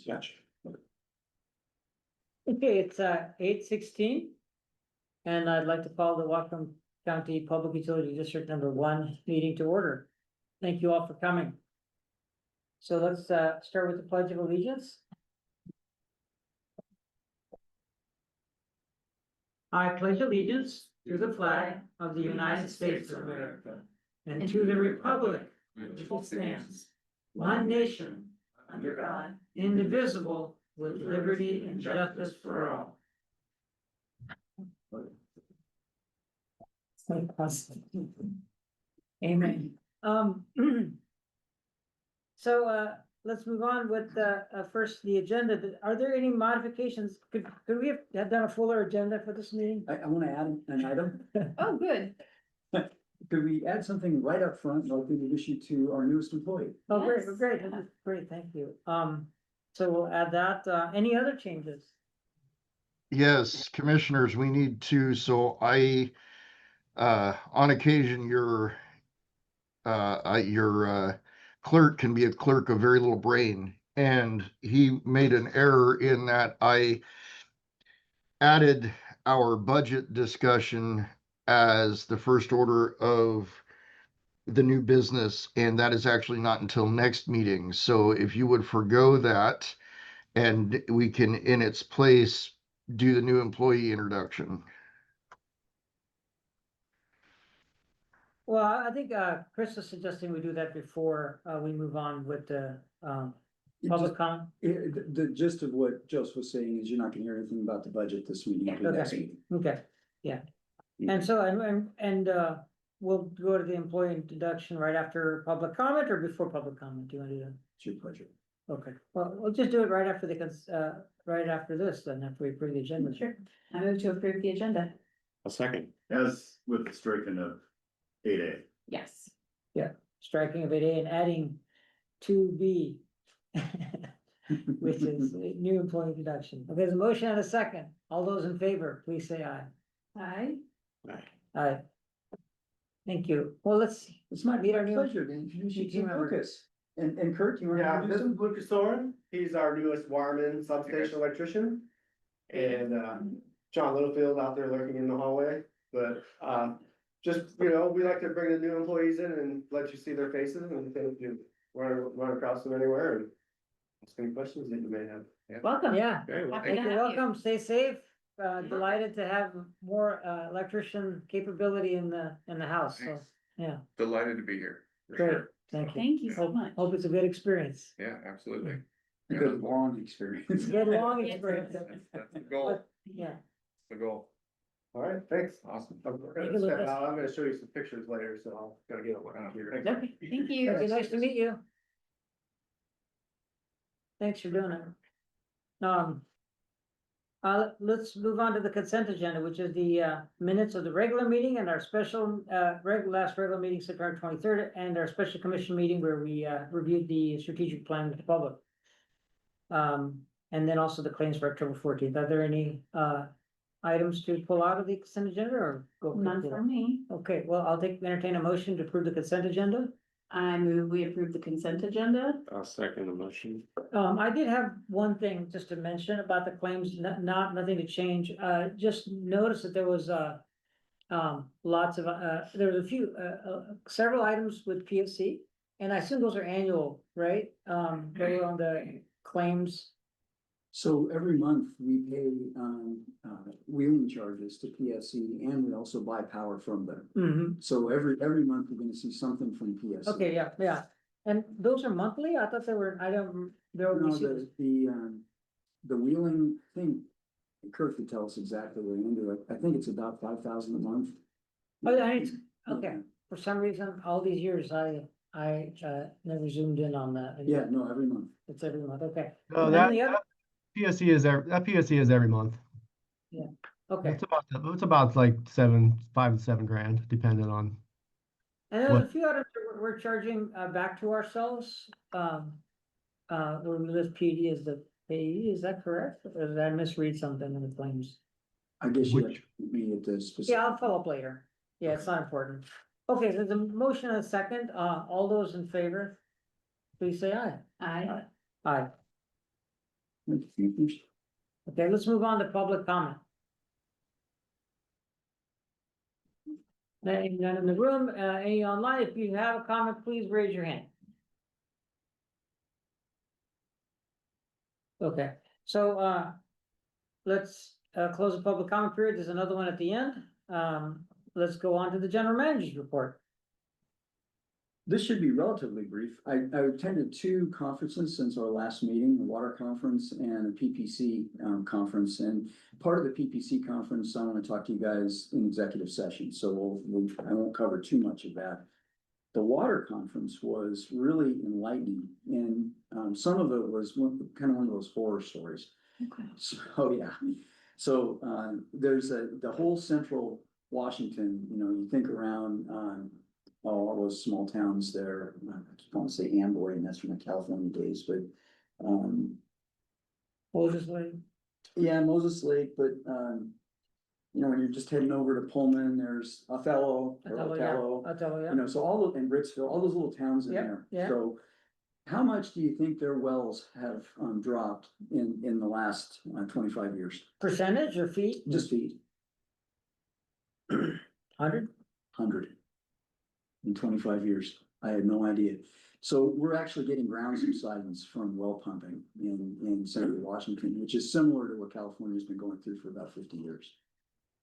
Gotcha. Okay, it's 8:16. And I'd like to call the Whatcom County Public Utility District #1 meeting to order. Thank you all for coming. So let's start with the Pledge of Allegiance. I pledge allegiance to the flag of the United States of America and to the republic which stands one nation under God, indivisible, with liberty and justice for all. Amen. So let's move on with first the agenda. Are there any modifications? Could we have done a fuller agenda for this meeting? I want to add an item. Oh, good. Could we add something right up front, like we issue to our newest employee? Oh, great, Yes. great, great, thank you. So we'll add that. Any other changes? Yes, commissioners, we need to, so I, on occasion, your clerk can be a clerk of very little brain. And he made an error in that I added our budget discussion as the first order of the new business, and that is actually not until next meeting. So if you would forgo that, and we can, in its place, do the new employee introduction. Well, I think Chris is suggesting we do that before we move on with the public comment. The gist of what Joseph was saying is you're not gonna hear anything about the budget this meeting. Until next meeting. Okay, yeah. And so, we'll go to the employee introduction right after public comment or before public comment? Do you want to do that? It's your pleasure. Okay, well, we'll just do it right after right after this, then, after we approve the agenda. Sure. I move to approve the agenda. A second. As with the striking of 8A. Yes. Striking of 8A and adding 2B, which is new employee introduction. Okay, there's a motion and a second. All those in favor, please say aye. Aye. Aye. Thank you. Well, let's It's my meet our new. pleasure to introduce you team to member. Lucas. And Kurt, you want to Yeah, introduce this is him? Lucas Soren. He's our newest wireman substation electrician. And John Littlefield out there lurking in the hallway, but just, we like to bring the new employees in and let you see their faces and if you run across them anywhere and ask any questions that you may have. Welcome. Yeah. Very well. Happy to You're have you. welcome. Stay safe. Delighted to have more electrician capability in the house. So, yeah, Delighted to be here. for great. sure. Thank you. Thank you so Hope- much. Hope it's a good experience. Yeah, absolutely. A good long experience. Good long Yes. experience. That's the goal, Yeah. the goal. All right, thanks. Awesome. I'm Thank you, Lucas. gonna show you some pictures later, so I'll gotta get on here. Okay, thank you. Okay, nice to meet you. Thanks for doing it. Let's move on to the consent agenda, which is the minutes of the regular meeting and our special last regular meeting, September 23rd, and our special commission meeting where we reviewed the strategic plan with the public. And then also the claims for October 14th. Are there any items to pull out of the consent agenda or go? None for me. Okay, well, I'll entertain a motion to approve the consent agenda. I move we approve the consent agenda. I'll second the motion. I did have one thing just to mention about the claims, nothing to change. Just notice that there was lots of, there was a few, several items with PSC. And I assume those are annual, right? They were on the claims. So every month we pay wheeling charges to PSC and we also buy power from them. Mhm. So every month we're gonna see something from PSC. Okay, yeah. And those are monthly? I thought they were, they were. No, the wheeling thing, Kurt could tell us exactly what we're into. I think it's about 5,000 a month. Okay, for some reason, all these years, I never zoomed in on that. Yeah, no, every month. It's every month, okay. Oh, And that, then the other, PSC is every month. okay. It's about like 5 to 7 grand, depending on. And there's a What? few items that we're charging back to ourselves. Where we list PD as the payee, is that correct? Or did I misread something in the claims? I guess you have Which- to meet at the specific. Yeah, I'll follow up later. Yeah, it's not important. Okay, there's a motion and a second. All those in favor, please say aye. Aye. Aye. Okay, let's move on to public comment. None in the room, any online, if you have a comment, please raise your hand. Okay, so, let's, close the public comment period, there's another one at the end, let's go on to the general manager's report. This should be relatively brief. I attended two conferences since our last meeting, the water conference and the PPC conference. And part of the PPC conference, I want to talk to you guys in executive session, so I won't cover too much of that. The water conference was really enlightening, and some of it was kind of one of those horror stories. Okay. So, yeah, so there's the whole central Washington, you think around all those small towns there. I keep wanting to say Amboy, and that's from the California days, but Moses Lake. yeah, Moses Lake, but when you're just heading over to Pullman, there's Othello, Othello, so all of, and Britsville, all those little towns in Yep, there. yeah. So how much do you think their wells have dropped in the last 25 years? percentage or feet? Just feet, 100? 100 in 25 years. I had no idea. So we're actually getting ground subsidence from well pumping in central Washington, which is similar to what California's been going through for about 50 years.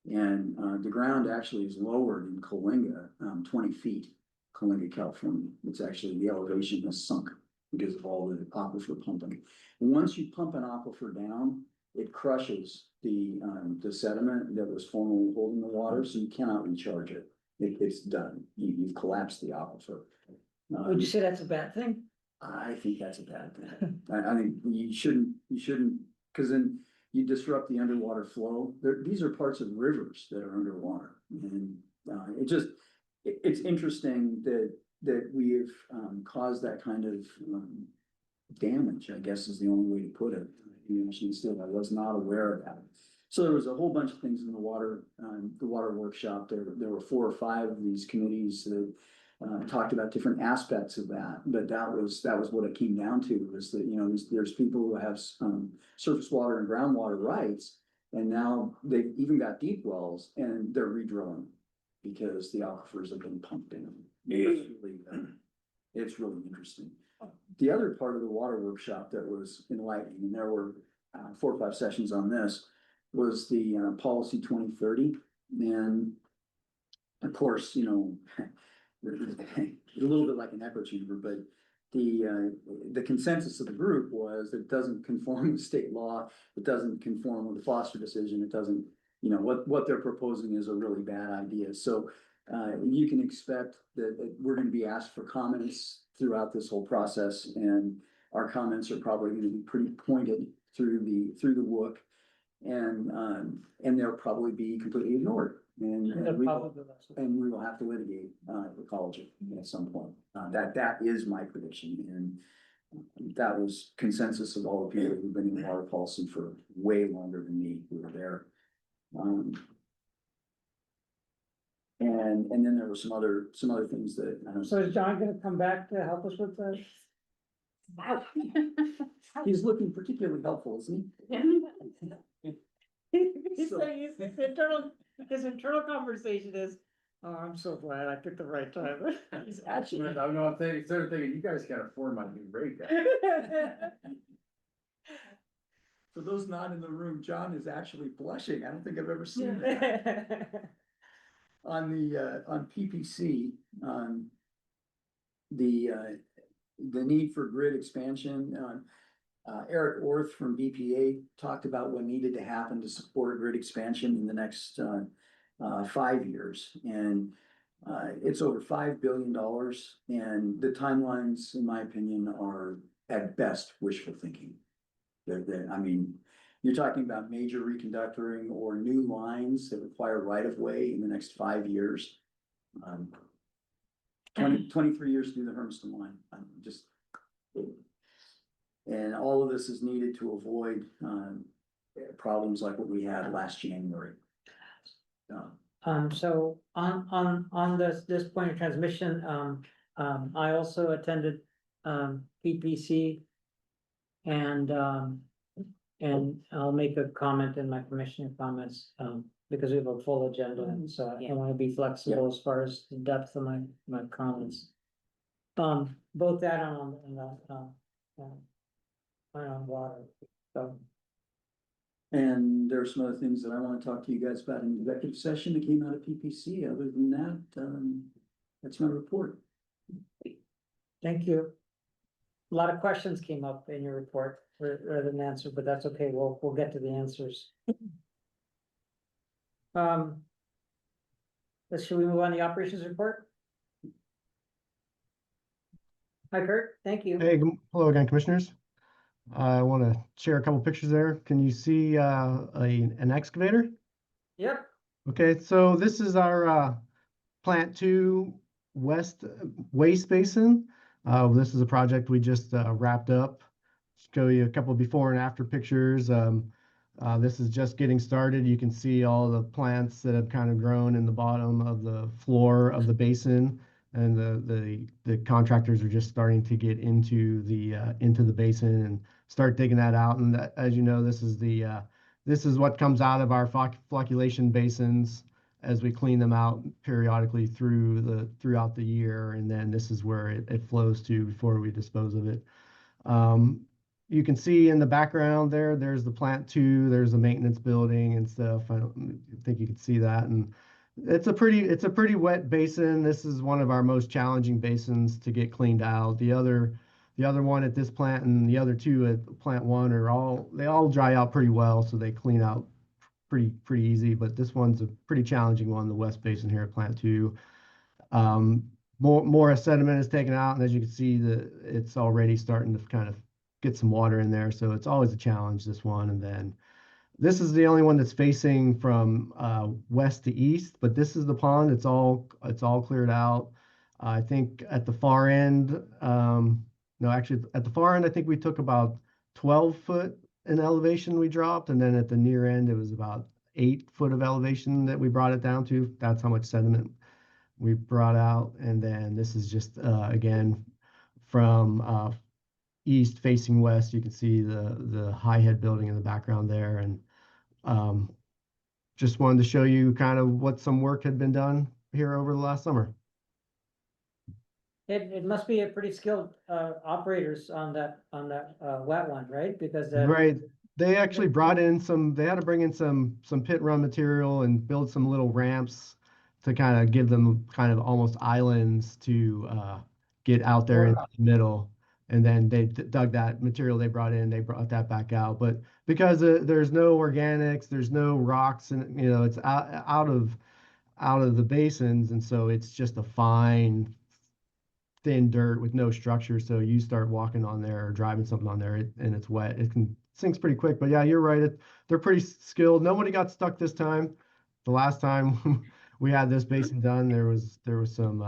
And the ground actually is lowered in Coalinga, 20 feet, Coalinga, California. It's actually, the elevation has sunk because of all the aquifer pumping. And once you pump an aquifer down, it crushes the sediment that was formerly holding the water, so you cannot recharge it. It's done. You've collapsed the aquifer. Would you say that's a bad thing? I think that's a bad thing. I think you shouldn't, because then you disrupt the underwater flow. These are parts of rivers that are underwater. And it's interesting that we have caused that kind of damage, I guess is the only way to put it. I was not aware of that. So there was a whole bunch of things in the water workshop. There were 4 or 5 of these committees that talked about different aspects of that, but that was what it came down to, was that, there's people who have surface water and groundwater rights, and now they've even got deep wells and they're redrilling because the aquifers have been pumped in. It's really interesting. The other part of the water workshop that was enlightening, and there were 4 or 5 sessions on this, was the policy 2030. And of course, a little bit like an echo chamber, but the consensus of the group was that it doesn't conform with state law, it doesn't conform with the Foster decision, it doesn't, what they're proposing is a really bad idea. So you can expect that we're going to be asked for comments throughout this whole process, and our comments are probably going to be pretty pointed through the WOOC, and they'll probably be completely ignored. And we will have to litigate ecology at some point. That is my prediction, and that was consensus of all the people who've been in water policy for way longer than me who were there. And then there were some other things that. So is John gonna come back to help us with this? He's looking particularly helpful, isn't he? His internal conversation is, oh, I'm so glad I picked the right time. He's actually. I'm thinking, you guys can't afford my new rate. For those not in the room, John is actually blushing. I don't think I've ever seen that. On PPC, the need for grid expansion, Eric Orth from BPA talked about what needed to happen to support grid expansion in the next 5 years. And it's over $5 billion. And the timelines, in my opinion, are at best wishful thinking. I mean, you're talking about major reconductoring or new lines that require right of way in the next 5 years. 23 years to do the Hermiston line. And all of this is needed to avoid problems like what we had last January. So on this point of transmission, I also attended PPC, and And I'll make a comment in my commissioner comments, because we have a full agenda, and so I Yeah. wanna be flexible as far as the depth of my comments. Both that on water, so. And there are some other things that I want to talk to you guys about in executive session that came out of PPC. Other than that, that's my report. Thank you. A lot of questions came up in your report rather than answered, but that's okay. We'll get to the answers. Should we move on to the operations report? Hi Kurt, thank you. Hey, hello again, commissioners. I want to share a couple pictures there. Can you see an excavator? Yep, Okay, so this is our Plant 2 West Waste Basin. This is a project we just wrapped up. Show you a couple before and after pictures. This is just getting started. You can see all the plants that have kind of grown in the bottom of the floor of the basin, and the contractors are just starting to get into the basin and start digging that out. And that, as you know, this is what comes out of our flocculation basins as we clean them out periodically throughout the year, and then this is where it flows to before we dispose of it. You can see in the background there's the plant 2, there's a maintenance building and stuff. I think you can see that, and it's a pretty wet basin. This is one of our most challenging basins to get cleaned out. The other one at this plant and the other 2 at plant 1 they all dry out pretty well, so they clean out pretty easy, but this one's a pretty challenging one, the West Basin here at Plant 2. More sediment is taken out, and as you can see, it's already starting to kind of get some water in there, so it's always a challenge, this one. And then this is the only one that's facing from west to east, but this is the pond. It's all cleared out. I think at the far end, no, actually at the far end, I think we took about 12 foot in elevation we dropped, and then at the near end it was about 8 foot of elevation that we brought it down to. That's how much sediment we brought out. And then this is just again from east facing west. You can see the high head building in the background there, and just wanted to show you kind of what some work had been done here over the last summer. it must be a pretty skilled operators on that wet one, right? Because Right. They actually brought in they had to bring in some pit run material and build some little ramps to kind of give them kind of almost islands to get out there into the middle. And then they dug that material they brought in, they brought that back out. But because there's no organics, there's no rocks, and it's out of the basins, and so it's just a fine thin dirt with no structure. So you start walking on there or driving something on there, and it's wet, it sinks pretty quick. But yeah, you're right, they're pretty skilled. Nobody got stuck this time. The last time we had this basin done, there was some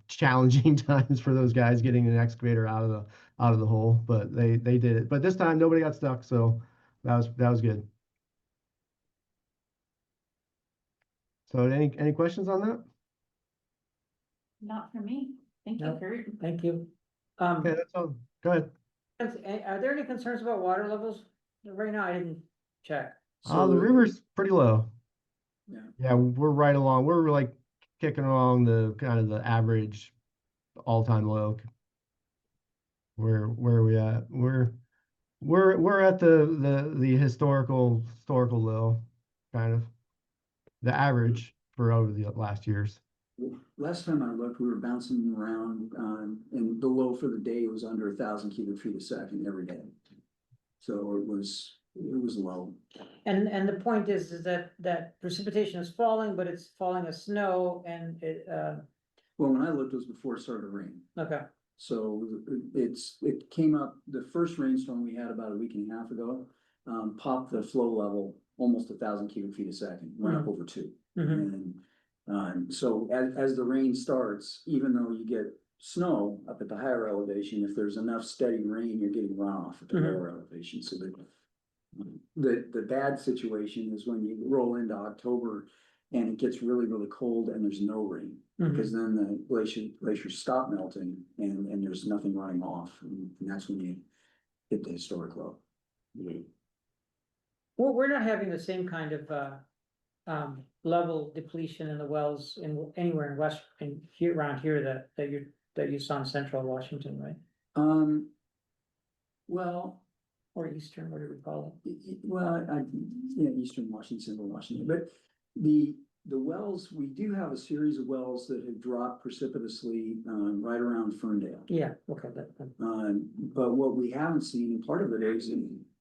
challenging times for those guys getting an excavator out of the hole, but they did it. But this time nobody got stuck, so that was good. So any questions on that? Not for me. Thank you, No. Kurt. Thank you. Okay, that's all. Go ahead. Are there any concerns about water levels? Right now, I didn't check. The river's pretty low. Yeah. Yeah, we're right along. We're like kicking along the kind of the average all-time low. Where are we at? We're at the historical low, kind of the average for over the last years. Last time I looked, we were bouncing around, and the low for the day was under 1,000 cubic feet a second every day. So it was low. And the point is that precipitation is falling, but it's falling as snow, and Well, when I looked, it was before it started to rain. okay. So it came up, the first rainstorm we had about a week and a half ago, popped the flow level almost 1,000 cubic feet a second, went up over 2. Mhm. And so as the rain starts, even though you get snow up at the higher elevation, if there's enough steady rain, you're getting runoff at the lower elevation. So the bad situation is when you roll into October and it gets really, really cold and there's no rain. Because then the glaciers stop melting and there's nothing running off, and that's when you hit the historic low. Well, we're not having the same kind of, level depletion in the wells anywhere in west, around here that you saw in central Washington, right? Well, Or eastern, whatever you call yeah, Eastern Washington, Central Washington, but the wells, we do have a series of wells that have dropped precipitously, right around Ferndale. it. Yeah, okay, But what we haven't seen, and part of it is,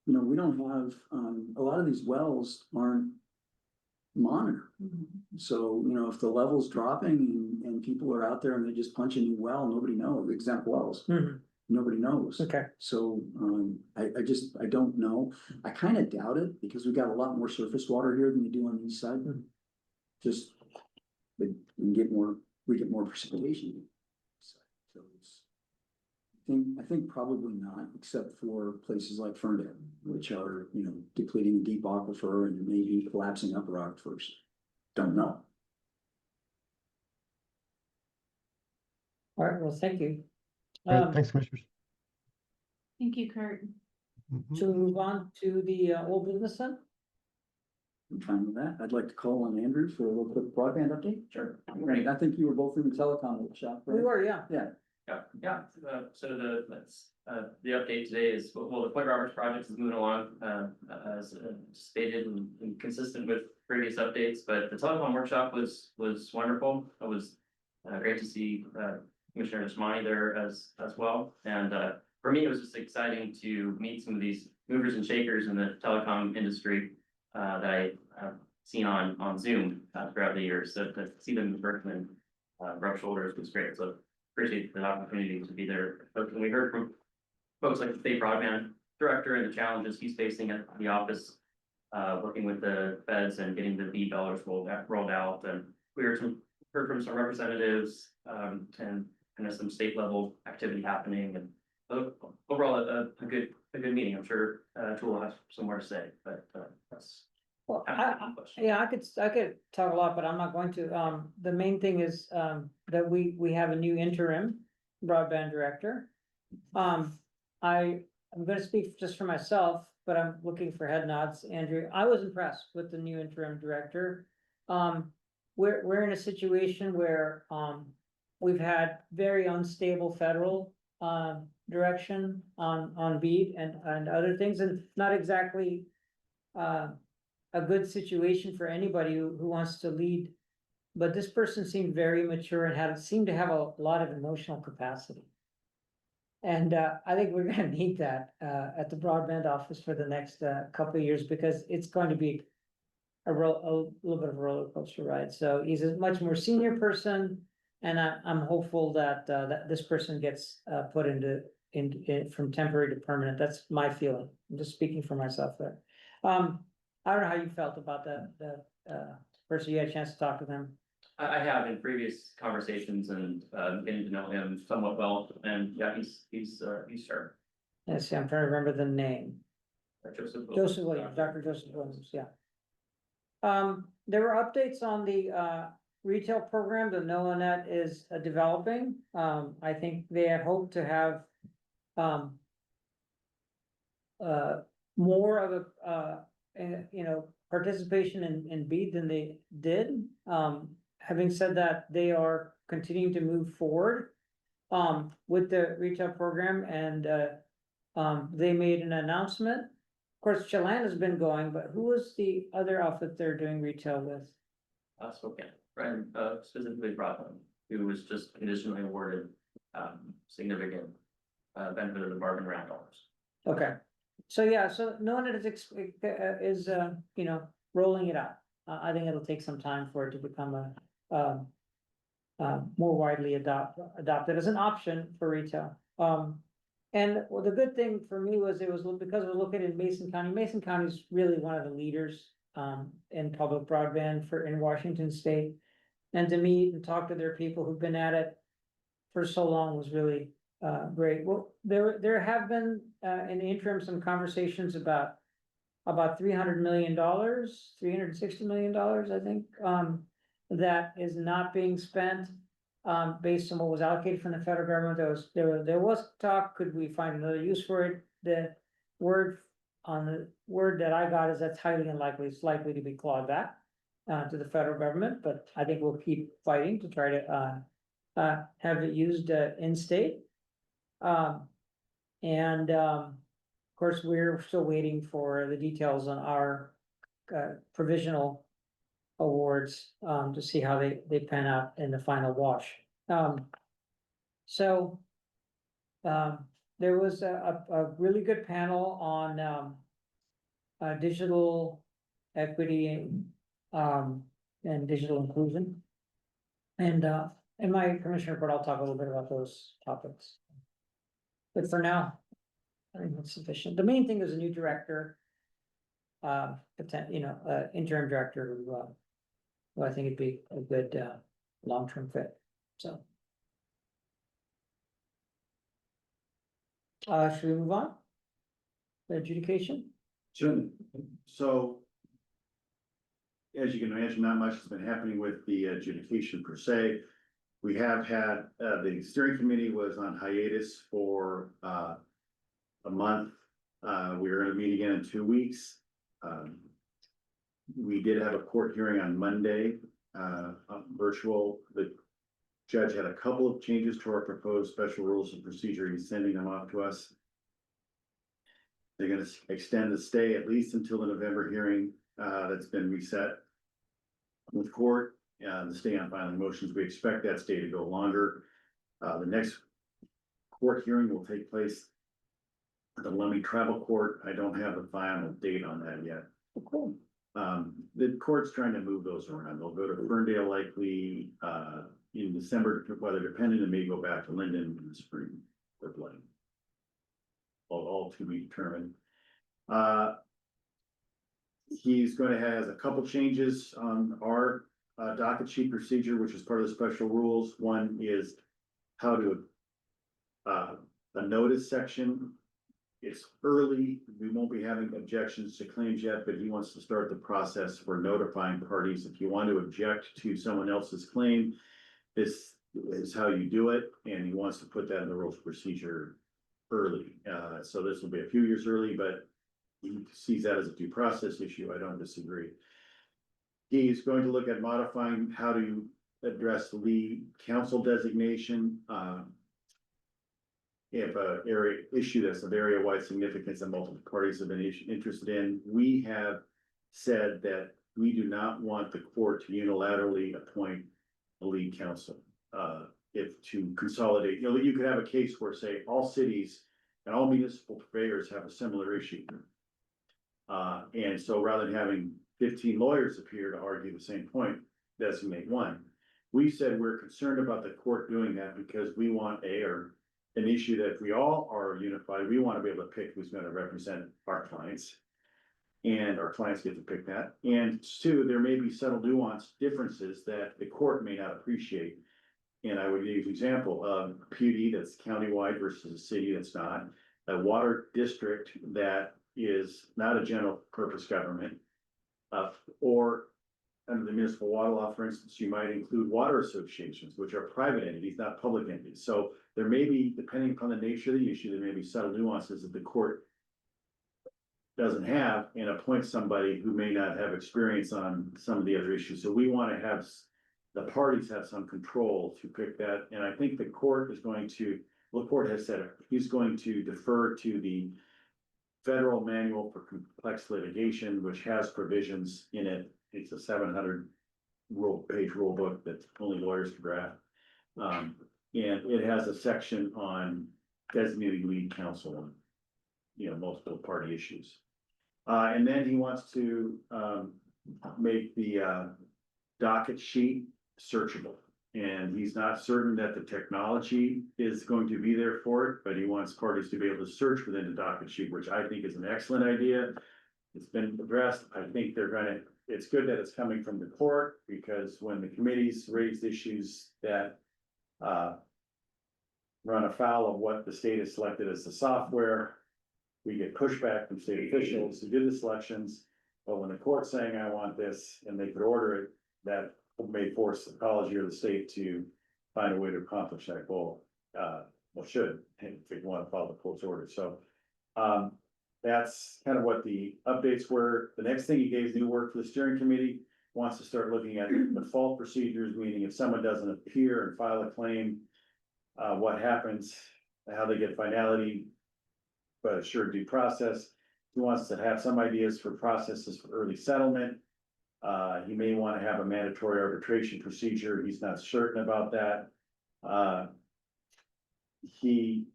we don't have, a lot of these wells aren't monitored. So, if the level's dropping and people are out there and they just punch a new well, nobody knows, exempt wells, Mhm. nobody knows. Okay, So, I don't know. I kind of doubt it because we've got a lot more surface water here than we do on the east side. Just, we get more precipitation. So it's, I think probably not, except for places like Ferndale, which are, depleting a deep aquifer and maybe collapsing upper aquifers. Don't know. all right, well, thank you. Great, thanks, Commissioners. Thank you, Kurt. Mhm. Should we move on to the old business then? I'm fine with that. I'd like to call on Andrew for a little quick broadband update. Sure. Right, I think you were both in the telecom workshop, right? We were, yeah. Yeah. So the update today is, well, the Point Roberts project is moving along, as stated and consistent with previous updates, but the telecom workshop was wonderful. It was great to see, Commissioner Ismani there as well, and, for me, it was just exciting to meet some of these movers and shakers in the telecom industry, that I have seen on Zoom, throughout the years, so to see them in person and, rub shoulders was great, so appreciate the opportunity to be there. But we heard from folks like the state broadband director and the challenges he's facing at the office, working with the feds and getting the BEAD dollars rolled out. And we heard from some representatives, and kind of some state level activity happening, and overall a good meeting. I'm sure Tool will have some more to say, but that's. Well, question. yeah, I could talk a lot, but I'm not going to. The main thing is, that we have a new interim broadband director. I'm gonna speak just for myself, but I'm looking for head nods. Andrew, I was impressed with the new interim director. We're in a situation where, we've had very unstable federal, direction on BEAD and other things, and not exactly, a good situation for anybody who wants to lead. But this person seemed very mature and seemed to have a lot of emotional capacity. And I think we're gonna need that at the broadband office for the next couple of years, because it's going to be a little bit of a roller coaster ride. So he's a much more senior person, and I'm hopeful that this person gets put into from temporary to permanent. That's my feeling. I'm just speaking for myself there. I don't know how you felt about the person. You had a chance to talk to them. I have in previous conversations and getting to know him somewhat well, and yeah, he's sharp. Let's see, I'm trying to remember the name. Joseph Williams, Dr. Joseph Williams, yeah. There were updates on the retail program that NOAANet is developing. I think they had hoped to have more of a participation in BEAD than they did. Having said that, they are continuing to move forward with the retail program, and they made an announcement. Of course, Chelan has been going, but who was the other outfit they're doing retail with? Spokane, right, specifically Broadland, who was just conditionally awarded significant benefit of the Bargain Grant dollars. Okay, so yeah, so NOAANet is rolling it out. I think it'll take some time for it to become more widely adopted as an option for retail. And well, the good thing for me was because we're located in Mason County. Mason County is really one of the leaders in public broadband in Washington State. And to meet and talk to their people who've been at it for so long was really great. Well, there have been in the interim some conversations about about $300 million, $360 million, I think, that is not being spent. Based on what was allocated from the federal government, there was talk, could we find another use for it? The word that I got is that's highly unlikely, it's likely to be clawed back to the federal government, but I think we'll keep fighting to try to have it used in state. And of course, we're still waiting for the details on our provisional awards to see how they pan out in the final wash. So there was a really good panel on digital equity and digital inclusion. And in my commissioner report, I'll talk a little bit about those topics. But for now, I think that's sufficient. The main thing is a new director. Interim director who I think would be a good long-term fit, so. Should we move on? The adjudication? Sure. So. As you can imagine, not much has been happening with the adjudication per se. We have had, the steering committee was on hiatus for, a month. We are gonna meet again in 2 weeks. We did have a court hearing on Monday, virtual. The judge had a couple of changes to our proposed special rules of procedure. He's sending them off to us. They're gonna extend the stay at least until the November hearing, that's been reset with court, the stay on filing motions. We expect that stay to go longer. The next court hearing will take place at the Lummi Travel Court. I don't have the final date on that yet. Cool. The court's trying to move those around. They'll go to Ferndale likely, in December, weather dependent, and may go back to Linden in the spring for blame. All to be determined. He's going to have a couple changes on our docket sheet procedure, which is part of the special rules. One is how to a notice section. It's early. We won't be having objections to claims yet, but he wants to start the process for notifying parties. If you want to object to someone else's claim, this is how you do it, and he wants to put that in the rules of procedure early. So this will be a few years early, but he sees that as a due process issue. I don't disagree. He's going to look at modifying how to address the lead council designation. If a area issue that's of area-wide significance and multiple parties have been interested in, we have said that we do not want the court to unilaterally appoint a lead counsel. If to consolidate, you could have a case where, say, all cities and all municipal purveyors have a similar issue. And so rather than having 15 lawyers appear to argue the same point, designate one. We said we're concerned about the court doing that because we want an issue that if we all are unified, we want to be able to pick who's going to represent our clients. And our clients get to pick that. And two, there may be subtle nuance differences that the court may not appreciate. And I would give an example of PUD that's countywide versus a city that's not. A water district that is not a general purpose government. Or under the municipal water law, for instance, you might include water associations, which are private entities, not public entities. So there may be, depending upon the nature of the issue, there may be subtle nuances that the court doesn't have and appoint somebody who may not have experience on some of the other issues. So we want to have the parties have some control to pick that. And I think the court is going to, well, the court has said he's going to defer to the Federal Manual for Complex Litigation, which has provisions in it. It's a 700-page rule book that only lawyers can draft. And it has a section on designating lead counsel on, multiple party issues. And then he wants to make the docket sheet searchable. And he's not certain that the technology is going to be there for it, but he wants parties to be able to search within the docket sheet, which I think is an excellent idea. It's been addressed. I think it's good that it's coming from the court, because when the committees raise issues that run afoul of what the state has selected as the software, we get pushback from state officials who did the selections. But when the court's saying, I want this, and they could order it, that may force the college or the state to find a way to accomplish that goal. Well, should, if they want to follow the court's order, so. That's kind of what the updates were. The next thing he gave is new work for the steering committee. Wants to start looking at the fault procedures, meaning if someone doesn't appear and file a claim. What happens, how they get finality. But assured due process. He wants to have some ideas for processes for early settlement. He may want to have a mandatory arbitration procedure. He's not certain about that. He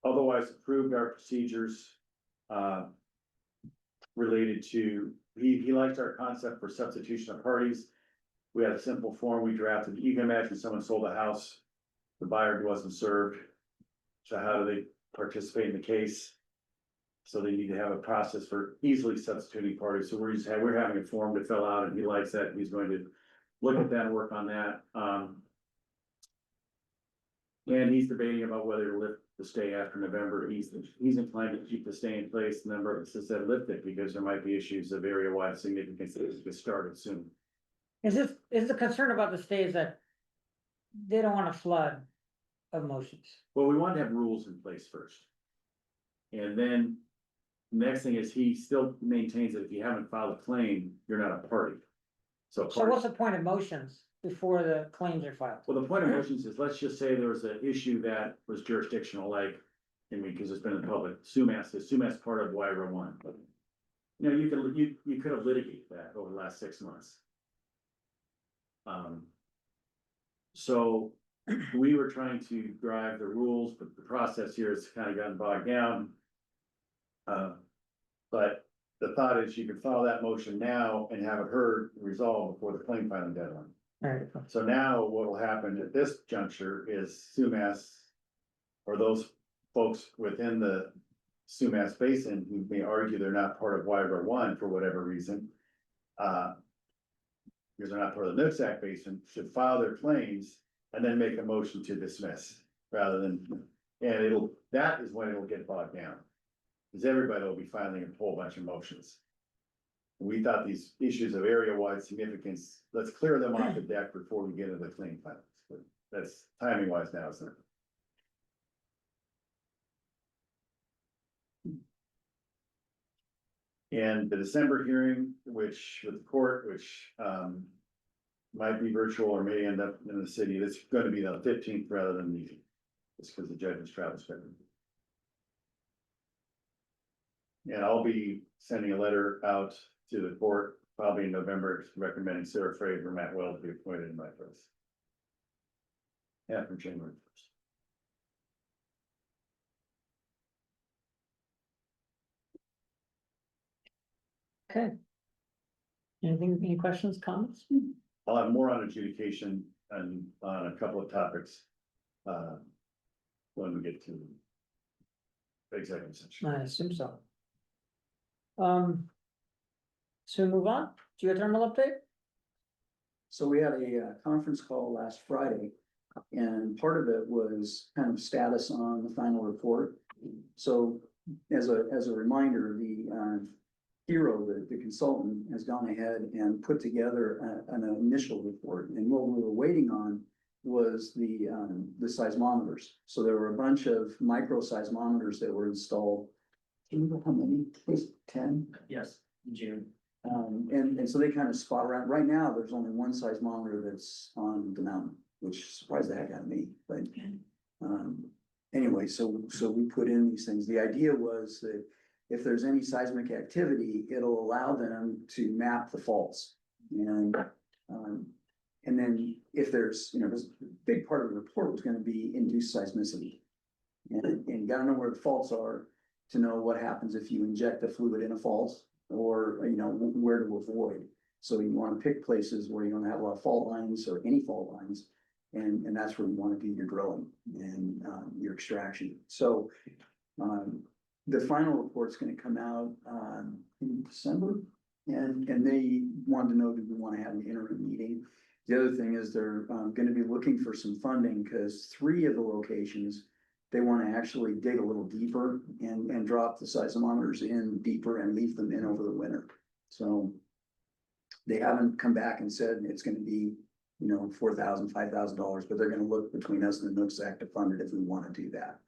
otherwise approved our procedures. Related to, he liked our concept for substitution of parties. We had a simple form we drafted. You can imagine someone sold a house, the buyer wasn't served. So how do they participate in the case? So they need to have a process for easily substituting parties. So we're having a form to fill out, and he likes that. He's going to look at that and work on that. And he's debating about whether to lift the stay after November. He's inclined to keep the stay in place. The number of said lift it because there might be issues of area-wide significance that get started soon. Is the concern about the stays that they don't want to flood of motions? Well, we want to have rules in place first. And then the next thing is he still maintains that if you haven't filed a claim, you're not a party. So What's the point of motions before the claims are filed? well, the point of motions is, let's just say there was an issue that was jurisdictional, like, I mean, because it's been in the public, Sumas is part of YRA 1. You know, you could have litigated that over the last 6 months. So we were trying to drive the rules, but the process here has kind of gotten bogged down. But the thought is you can file that motion now and have it heard, resolved before the claim filing deadline. Alright, So now what will happen at this juncture is Sumas, or those folks within the Sumas Basin who may argue they're not part of YRA 1 for whatever reason. Because they're not part of the Nooksack Basin, should file their claims and then make a motion to dismiss rather than, and that is when it'll get bogged down. Because everybody will be filing a whole bunch of motions. We thought these issues of area-wide significance, let's clear them off the deck before we get into the claim filings. But that's timing wise now, isn't it? And the December hearing, which with the court, which might be virtual or may end up in the city, it's going to be the 15th rather than the, just because the judge's travel schedule. And I'll be sending a letter out to the court probably in November recommending Sarah Fraser or Matt Wells be appointed in my place. After January 1st. okay. Any questions, comments? I'll have more on adjudication and on a couple of topics. When we get to the executive session. I assume so. So move on, geothermal update? So we had a conference call last Friday, and part of it was kind of status on the final report. So as a reminder, the Hero, the consultant, has gone ahead and put together an initial report, and what we were waiting on was the seismometers. So there were a bunch of micro seismometers that were installed. Do you know how many? Was it 10? Yes, in June. And so they kind of spot around. Right now, there's only one seismometer that's on the mountain, which surprised the heck out of me, but. Anyway, so we put in these things. The idea was that if there's any seismic activity, it'll allow them to map the faults. And then if there's, because a big part of the report was gonna be induced seismicity. And you gotta know where the faults are to know what happens if you inject the fluid in a fault, or, where to avoid. So you wanna pick places where you don't have a lot of fault lines or any fault lines. And that's where you wanna do your drilling and your extraction. So the final report's gonna come out in December. And they wanted to know, do we wanna have an interim meeting? The other thing is they're gonna be looking for some funding, because 3 of the locations they wanna actually dig a little deeper and drop the seismometers in deeper and leave them in over the winter. So they haven't come back and said it's gonna be, you know, $4,000, $5,000, but they're gonna look between us and the NUCSAC to fund it if we wanna do that.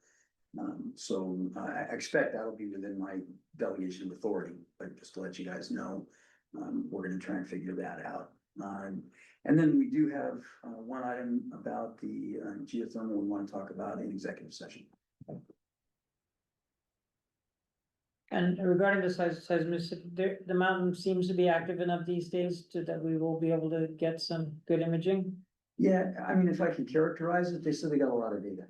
So I expect that'll be within my delegation of authority, but just to let you guys know, we're gonna try and figure that out. And then we do have, one item about the geothermal we wanna talk about in executive session. And regarding the seismic, the mountain seems to be active enough these days to that we will be able to get some good imaging. Yeah, I mean, if I can characterize it, they said they got a lot of data.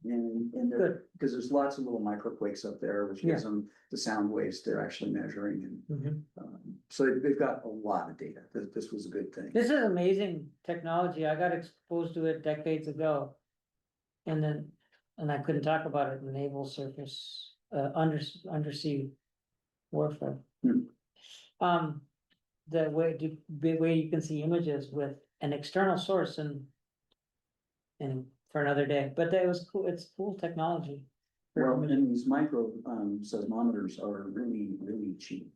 And they're, Good. because there's lots of little microquakes up there, which gives them the sound waves they're actually measuring and, Mhm. so they've got a lot of data. This was a good thing. This is amazing technology. I got exposed to it decades ago. And I couldn't talk about it in naval surface, undersea warfare. Hmm. The way you can see images with an external source and for another day, but that was cool. It's cool technology. for Well, imaging. and these micro seismometers are really, really cheap.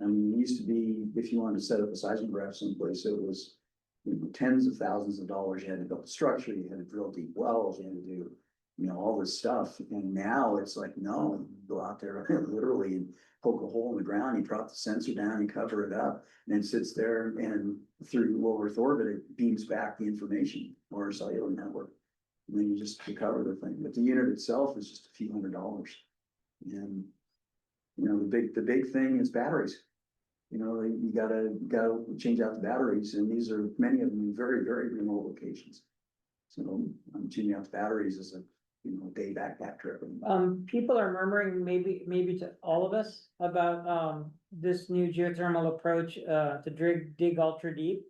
I mean, it used to be, if you wanted to set up a seismograph someplace, it was, you know, tens of thousands of dollars. You had to build a structure, you had to drill deep wells, you had to do, you know, all this stuff. And now it's like, no, you go out there literally and poke a hole in the ground, you drop the sensor down, you cover it up, and it sits there and through low Earth orbit, it beams back the information or a cellular network. And then you just recover the thing, but the unit itself is just a few $100s. And, you know, the big thing is batteries. You know, you gotta change out the batteries, and these are many of them in very, very remote locations. So, changing out the batteries is a, you know, a day backpack trip. People are murmuring maybe to all of us about, this new geothermal approach, to dig ultra deep.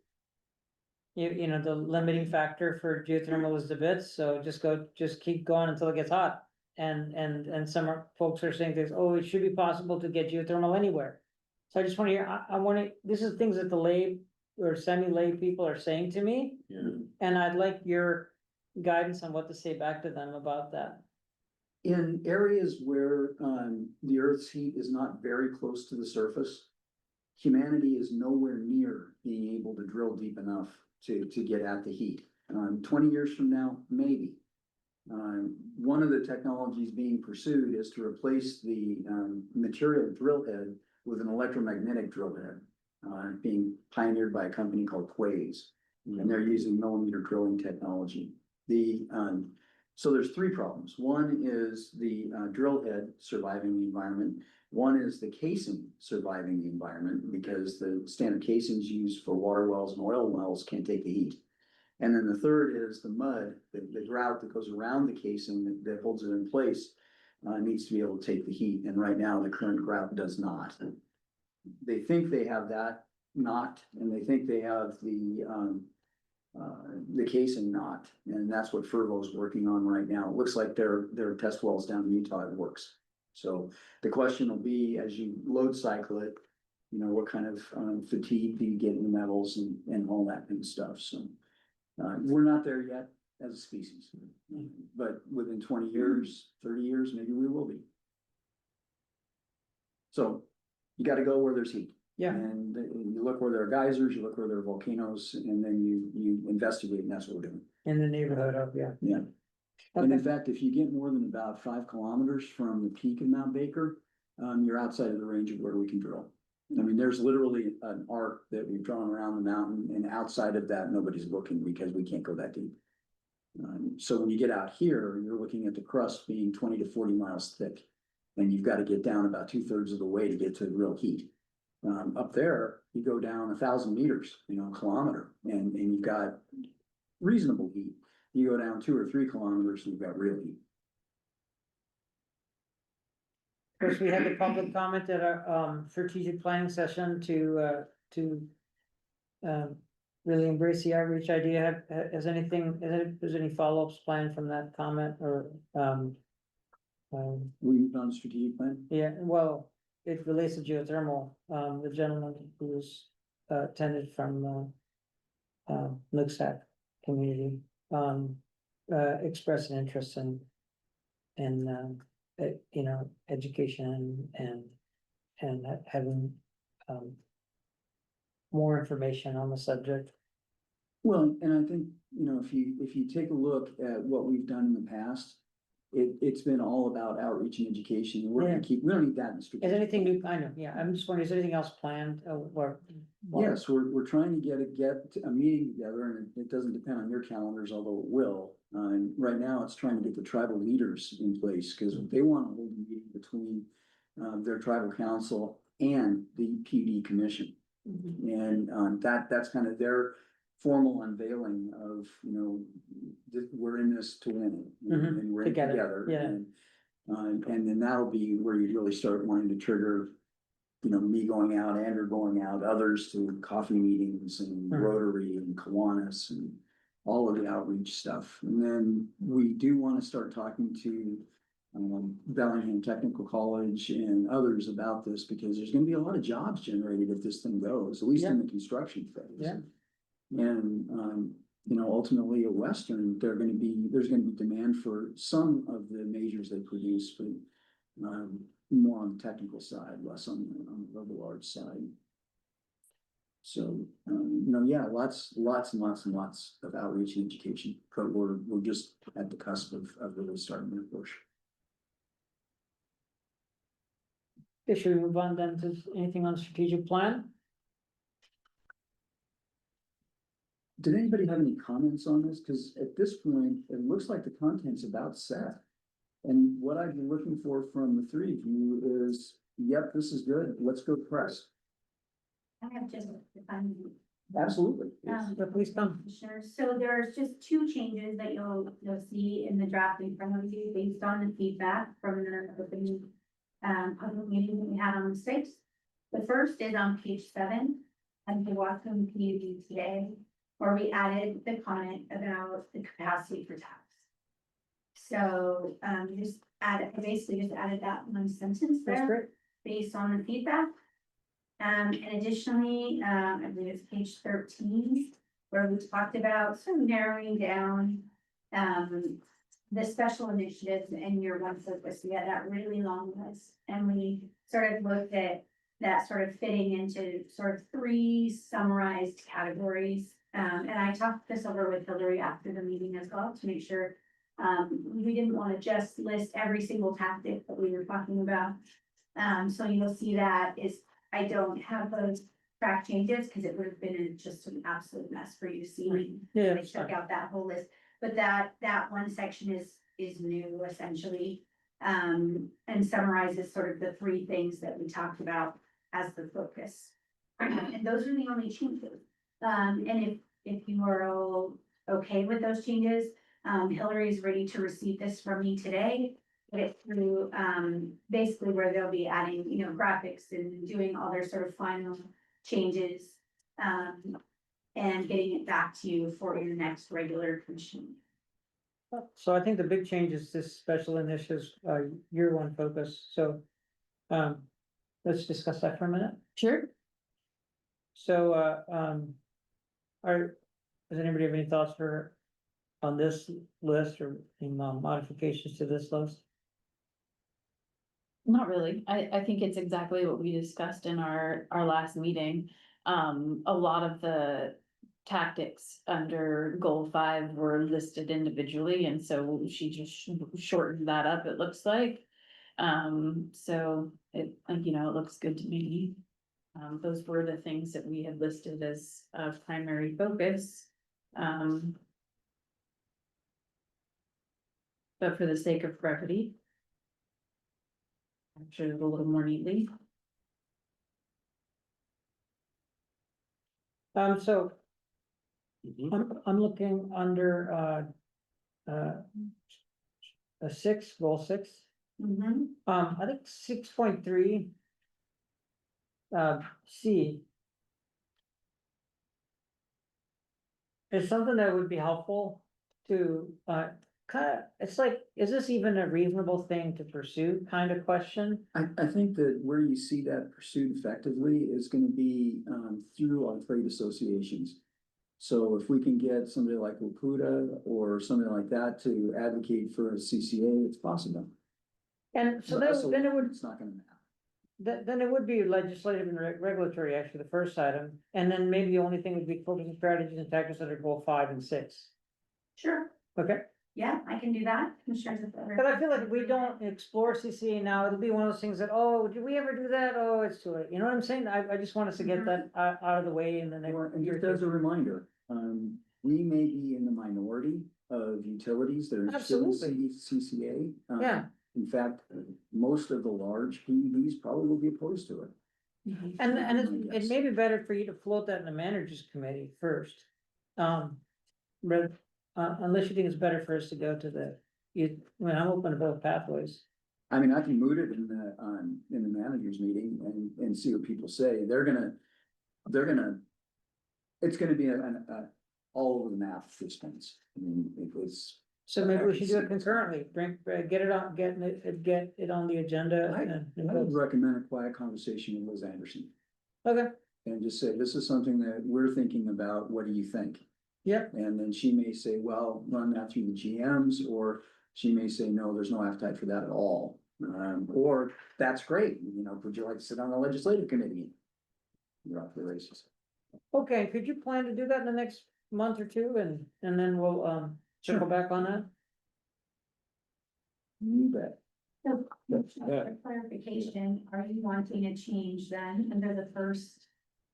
You know, the limiting factor for geothermal is the bits, so just keep going until it gets hot. And folks are saying things, oh, it should be possible to get geothermal anywhere. So I just wanna hear, I wanna, this is things that the lay or semi-lay people are saying to me. Yeah. And I'd like your guidance on what to say back to them about that. In areas where, the Earth's heat is not very close to the surface, humanity is nowhere near being able to drill deep enough to get at the heat. 20 years from now, maybe. One of the technologies being pursued is to replace the material drill head with an electromagnetic drill head, being pioneered by a company called Quays, and they're using millimeter drilling technology. So there's three problems. One is the drill head surviving the environment. One is the casing surviving the environment, because the standard casings used for water wells and oil wells can't take the heat. And then the third is the mud, the grout that goes around the casing that holds it in place, needs to be able to take the heat. And right now, the current grout does not. They think they have that not, and they think they have the casing not, and that's what Fervo's working on right now. It looks like their test wells down in Utah, it works. So the question will be, as you load cycle it, you know, what kind of fatigue do you get in the metals and all that kind of stuff. So we're not there yet as a species, but within 20 years, 30 years, maybe we will be. So you gotta go where there's heat. Yeah. And you look where there are geysers, you look where there are volcanoes, and then you investigate, and that's what we're doing. In the neighborhood of, yeah. Yeah. And in Okay. fact, if you get more than about 5 kilometers from the peak of Mount Baker, you're outside of the range of where we can drill. I mean, there's literally an arc that we've drawn around the mountain, and outside of that, nobody's looking because we can't go that deep. So when you get out here, you're looking at the crust being 20 to 40 miles thick, and you've got to get down about 2/3 of the way to get to real heat. Up there, you go down 1,000 meters, you know, a kilometer, and you've got reasonable heat. You go down 2 or 3 kilometers, and you've got real heat. Of course, we had the public comment at our strategic planning session to really embrace the outreach idea. Has there's any follow-ups planned from that comment or We've done strategic plan. yeah, well, it relates to geothermal. The gentleman who was attended from NUCSAC community expressed an interest in you know, education and having, more information on the subject. Well, and I think, you know, if you take a look at what we've done in the past, it's been all about outreach and education. We're gonna Yeah. we don't need that in Is strategic. anything new? I know, yeah, I'm just wondering, is anything else planned, or? Yes, we're trying to get a meeting together, and it doesn't depend on your calendars, although it will. And right now, it's trying to get the tribal leaders in place, because they want to hold a meeting between their tribal council and the PUD commission. And that's kind of their formal unveiling of, you know, we're in this to win it, and we're in it Together, together. yeah. And then that'll be where you really start wanting to trigger, you know, me going out, Andrew going out, others to coffee meetings and Rotary and Kiwanis and all of the outreach stuff. And then we do want to start talking to Bellingham Technical College and others about this, because there's gonna be a lot of jobs generated if this thing goes, at least in the construction phase. Yeah. And, you know, ultimately at Western, there's gonna be demand for some of the majors they produce, but more on the technical side, less on the large side. So, you know, yeah, lots and lots of outreach and education, but we're just at the cusp of really starting to push. Okay, should we move on then to anything on strategic plan? Did anybody have any comments on this? Because at this point, it looks like the content's about set. And what I've been looking for from the three of you is, yep, this is good, let's go press. I have just, if I'm, Absolutely. So please come. sure, so there's just two changes that you'll see in the draft in front of you based on the feedback from the open public meeting that we had on the sixth. The first is on page 7, and the Watson PUD today, where we added the comment about the capacity for tax. So, I basically just added that one sentence That's there great. based on the feedback. And additionally, I believe it's page 13, where we talked about sort of narrowing down, the special initiatives in your one focus. We had that really long list, and we sort of looked at that sort of fitting into sort of 3 summarized categories. And I talked this over with Hillary after the meeting as well, to make sure we didn't want to just list every single tactic that we were talking about. So you'll see that I don't have those track changes, because it would have been just an absolute mess for you to see. Yeah, I that's took fine. out that whole list, but that one section is new essentially. And summarizes sort of the 3 things that we talked about as the focus. And those are the only changes. And if you are all okay with those changes, Hillary is ready to receive this from me today. Put it through, basically where they'll be adding, you know, graphics and doing all their sort of final changes. And getting it back to you for your next regular commission. So I think the big change is this special initiatives, year 1 focus, so, let's discuss that for a minute. Sure. So, does anybody have any thoughts on this list, or any modifications to this list? Not really. I think it's exactly what we discussed in our last meeting. A lot of the tactics under goal 5 were listed individually, and so she just shortened that up, it looks like. So it, you know, it looks good to me. Those were the things that we had listed as a primary focus. But for the sake of brevity, I'm sure a little more neatly. So Mhm. I'm looking under, a 6, goal 6. Mm-hmm. I think 6.3. C. Is something that would be helpful to, it's like, is this even a reasonable thing to pursue kind of question? I think that where you see that pursued effectively is gonna be through our trade associations. So if we can get somebody like Laputa or something like that to advocate for a CCA, it's possible. And so But us then it alone, would, It's not gonna matter. then it would be legislative and regulatory, actually, the first item. And then maybe the only thing would be focusing strategies and tactics under goal 5 and 6. Sure, Okay? yeah, I can do that. Commissioners, if But I feel like if we don't explore CCA now, it'll be one of those things that, oh, did we ever do that? Oh, it's too late. You know what I'm saying? I just want us to get that out of the way and then. And just as a reminder, we may be in the minority of utilities that are still in Absolutely. CCA. Yeah, In fact, most of the large PUDs probably will be opposed to it. and I it guess. may be better for you to float that in the managers committee first. But, unless you think it's better for us to go to I'm open to both pathways. I mean, I can moot it in the managers meeting and see what people say. It's gonna be all over the map at this point. I mean, it's. So maybe we should do it concurrently, get it on, get it on the agenda I would recommend a quiet conversation with Liz Anderson Okay, and just say, this is something that we're thinking about. What do you think? yep, And then she may say, well, run that through the GMs, or she may say, no, there's no appetite for that at all. Or that's great, would you like to sit on the legislative committee? You're off the races. okay, could you plan to do that in the next month or two and then we'll circle back on that? You bet. So, Yeah. for clarification, are you wanting a change then under the first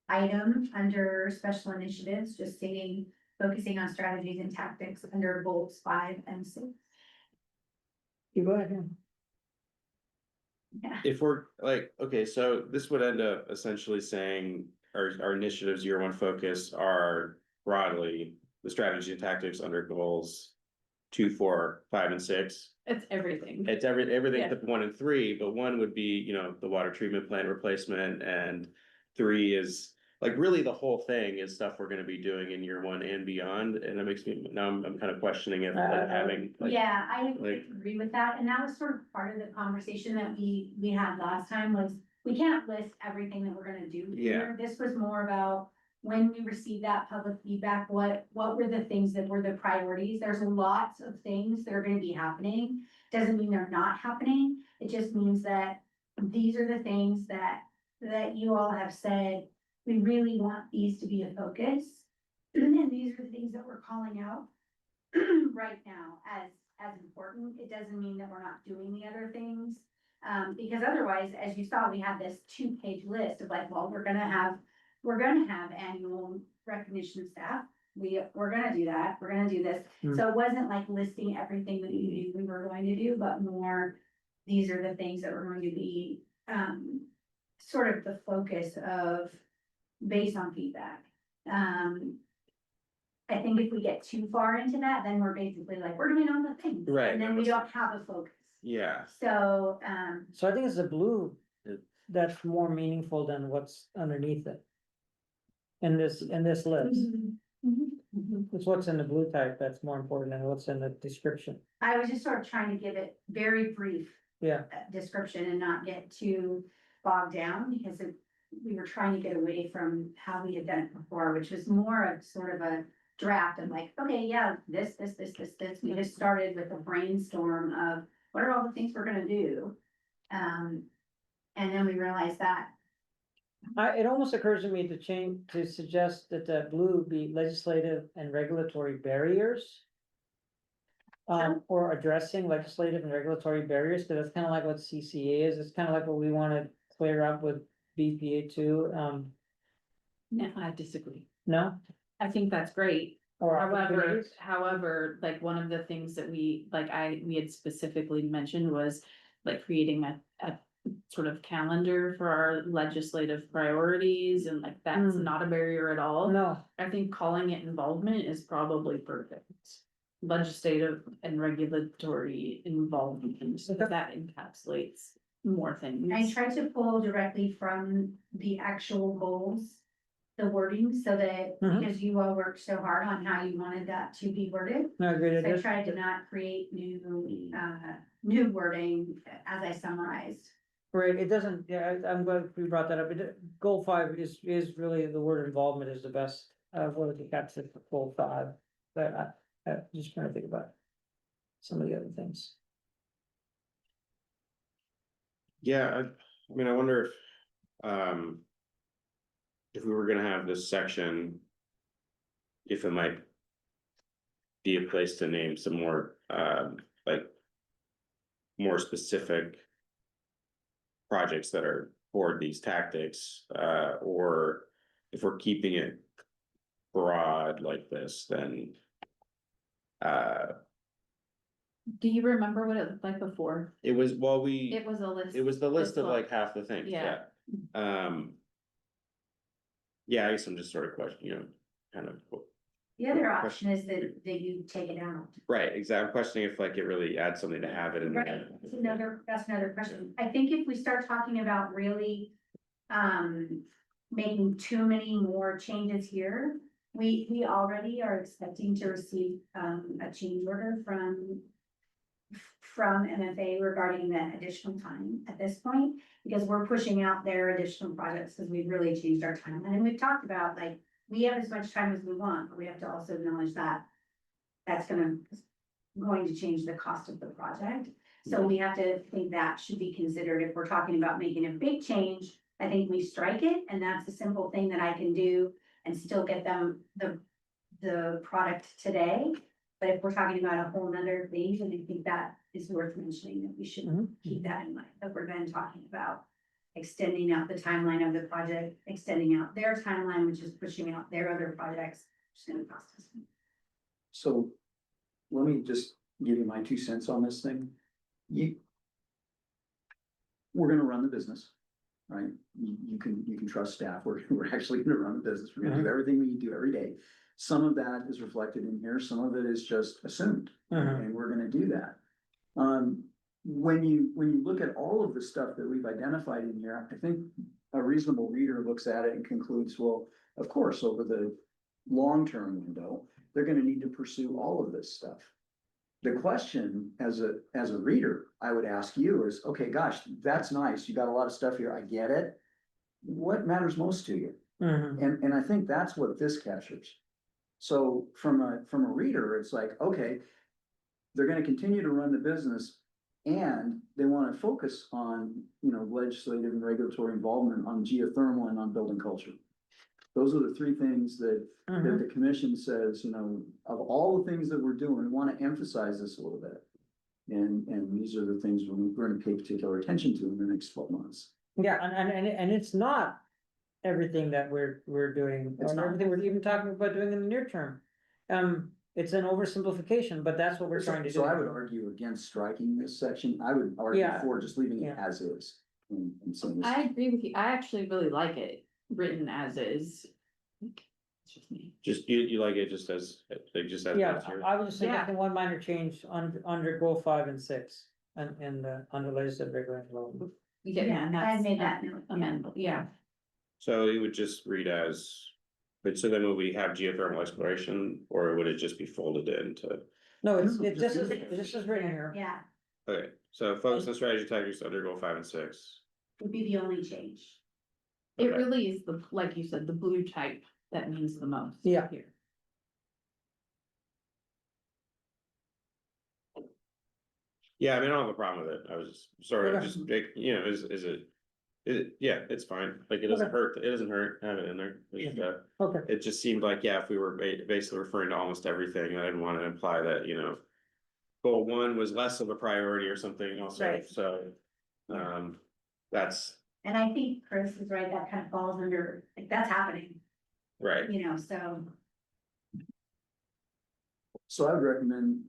item, under special initiatives, just stating, focusing on strategies and tactics under goals 5 and 6? You go ahead, Yeah, If we're like, okay, so this would end up essentially saying our initiatives year 1 focus are broadly the strategy and tactics under goals 2, 4, 5, and 6. It's everything. It's everything Yeah. except 1 and 3, but 1 would be, the water treatment plant replacement, and 3 is like really the whole thing is stuff we're gonna be doing in year 1 and beyond, and it makes me, now I'm kind of questioning if like, having like. yeah, I like- agree with that, and that was sort of part of the conversation that we had last time was, we can't list everything that we're gonna do here. This was more about when we received that public feedback, what were the things that were the priorities? There's lots of things that are gonna be happening. Doesn't mean they're not happening. It just means that these are the things that you all have said, we really want these to be a focus. And these are the things that we're calling out right now as important. It doesn't mean that we're not doing the other things. Because otherwise, as you saw, we have this 2-page list of like, well, we're gonna have annual recognition of staff. We're gonna do that, we're gonna do this. So it wasn't like listing everything that we knew we were going to do, but more, these are the things that we're going to be, sort of the focus of based on feedback. I think if we get too far into that, then we're basically like, we're doing all the things. Right, And then we don't have a focus. Yeah. So, So I think it's the blue It- that's more meaningful than what's underneath it. In this list, it's what's in the blue type that's more important than what's in the description. I was just sort of trying to give it very brief Yeah, description and not get too bogged down because we were trying to get away from how we had done it before, which was more of sort of a draft of like, okay, yeah, this. We just started with a brainstorm of what are all the things we're gonna do? And then we realized that, it almost occurs to me to suggest that the blue be legislative and regulatory barriers. Or addressing legislative and regulatory barriers, because that's kind of like what CCA is, it's kind of like what we want to clear up with BPA two, No, I disagree. no? I think that's great. Or However, opportunities? like one of the things that we had specifically mentioned was like creating a sort of calendar for our legislative priorities and like that's Hmm. not a barrier at all. No, I think calling it involvement is probably perfect. Legislative and regulatory involvement, so that encapsulates more things. I tried to pull directly from the actual goals, the wording, so that, Mhm. because you all worked so hard on how you wanted that to be worded. no, agreed. So I tried to not create new wording as I summarized. Right, it doesn't, yeah, I'm glad we brought that up, goal 5 is really, the word involvement is the best, whether we got to the full 5, but I just trying to think about some of the other things. Yeah, I mean, I wonder if we were gonna have this section, if it might be a place to name some more, like more specific projects that are for these tactics, or if we're keeping it broad like this, then Do you remember what it looked like before? it was, well, we, It was a list. it was the list this of long. like half the things, yeah. Yeah. Yeah, I guess I'm just sort of questioning, kind of, The other option is that you take it out. right, exactly, I'm questioning if like it really adds something to have it in Right, there. that's another question. I think if we start talking about really, making too many more changes here, we already are expecting to receive, a change order from MFA regarding that additional time at this point, because we're pushing out their additional projects, because we've really changed our timeline, and we've talked about, like, we have as much time as we want, but we have to also acknowledge that that's going to change the cost of the project. So we have to think that should be considered if we're talking about making a big change. I think we strike it, and that's a simple thing that I can do and still get them the product today. But if we're talking about a whole nother thing, then I think that is worth mentioning, that we should keep that in mind, that we're then talking about extending out the timeline of the project, extending out their timeline, which is pushing out their other projects, which is gonna cost us. So let me just give you my 2 cents on this thing. We're gonna run the business, right? You can trust staff. We're actually gonna run the business. We're gonna do everything we do every day. Some of that is reflected in here, some of it is just assumed, and we're gonna do that. When you look at all of the stuff that we've identified in here, I think a reasonable reader looks at it and concludes, well, of course, over the long-term window, they're gonna need to pursue all of this stuff. The question as a reader, I would ask you is, okay, gosh, that's nice. You got a lot of stuff here. I get it. What matters most to you? And I think that's what this captures. So from a reader, it's like, okay, they're gonna continue to run the business, and they wanna focus on, legislative and regulatory involvement on geothermal and on building culture. Those are the 3 things that the commission says, of all the things that we're doing, we wanna emphasize this a little bit. And these are the things we're gonna pay particular attention to in the next 12 months. Yeah, and it's not everything that we're doing, It's or not. everything we're even talking about doing in the near term. It's an oversimplification, but that's what we're trying to do. So I would argue against striking this section. I would argue Yeah. for just leaving it Yeah. as is. And saying this. I agree with you. I actually really like it written as is. It's just me. Just, you like it just as, like, just as. Yeah, it's here? I was just Yeah. thinking one minor change under goal 5 and 6, and under legislative regulation. Yeah, and I that's made that note. amendable, yeah. So it would just read as, but so then would we have geothermal exploration, or would it just be folded into? No, it just is written here. Yeah, Okay, so focus on strategy tactics under goal 5 and 6. would be the only change. It Okay. really is like you said, the blue type that means the most. Yeah. Here. Yeah, I mean, I don't have a problem with it. I was just sort of Okay. just, like, yeah, it's fine. Like, it doesn't Okay. hurt. It doesn't hurt. Have it in there. It's, Okay, It just seemed like, yeah, if we were basically referring to almost everything, I didn't want to imply that, goal 1 was less of a priority or something also, Right. so. That's And I think Chris is right, that kind of falls under, like, that's happening, right. so. So I would recommend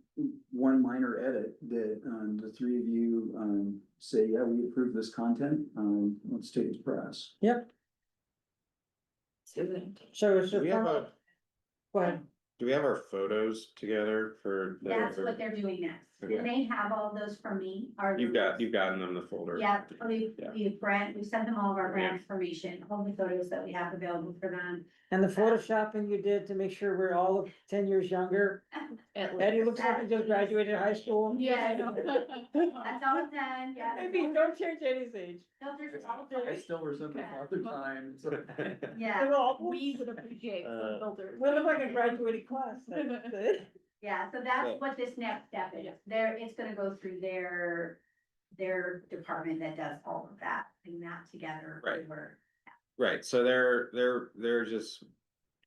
one minor edit that, the 3 of you, say, yeah, we approve this content, let's take it to press. yep, so Do we have go ahead. do we have our photos together for? That's what they're doing next. And they have all those from me, are. You've gotten them the folder. Yeah, Yeah. we sent them all of our grant information, all the photos that we have available for them. And the photoshopping you did to make sure we're all 10 years younger. Eddie looks like he just graduated high school. Yeah, I know. That's all done, yeah. Maybe don't change Eddie's age. No, there's all I those. still resemble Father Time, so. Yeah, We would appreciate some filters. We look like a graduated class. yeah, so that's what this next step is. It's gonna go through their department that does all of that, putting that together. Right. over- Right, so they're just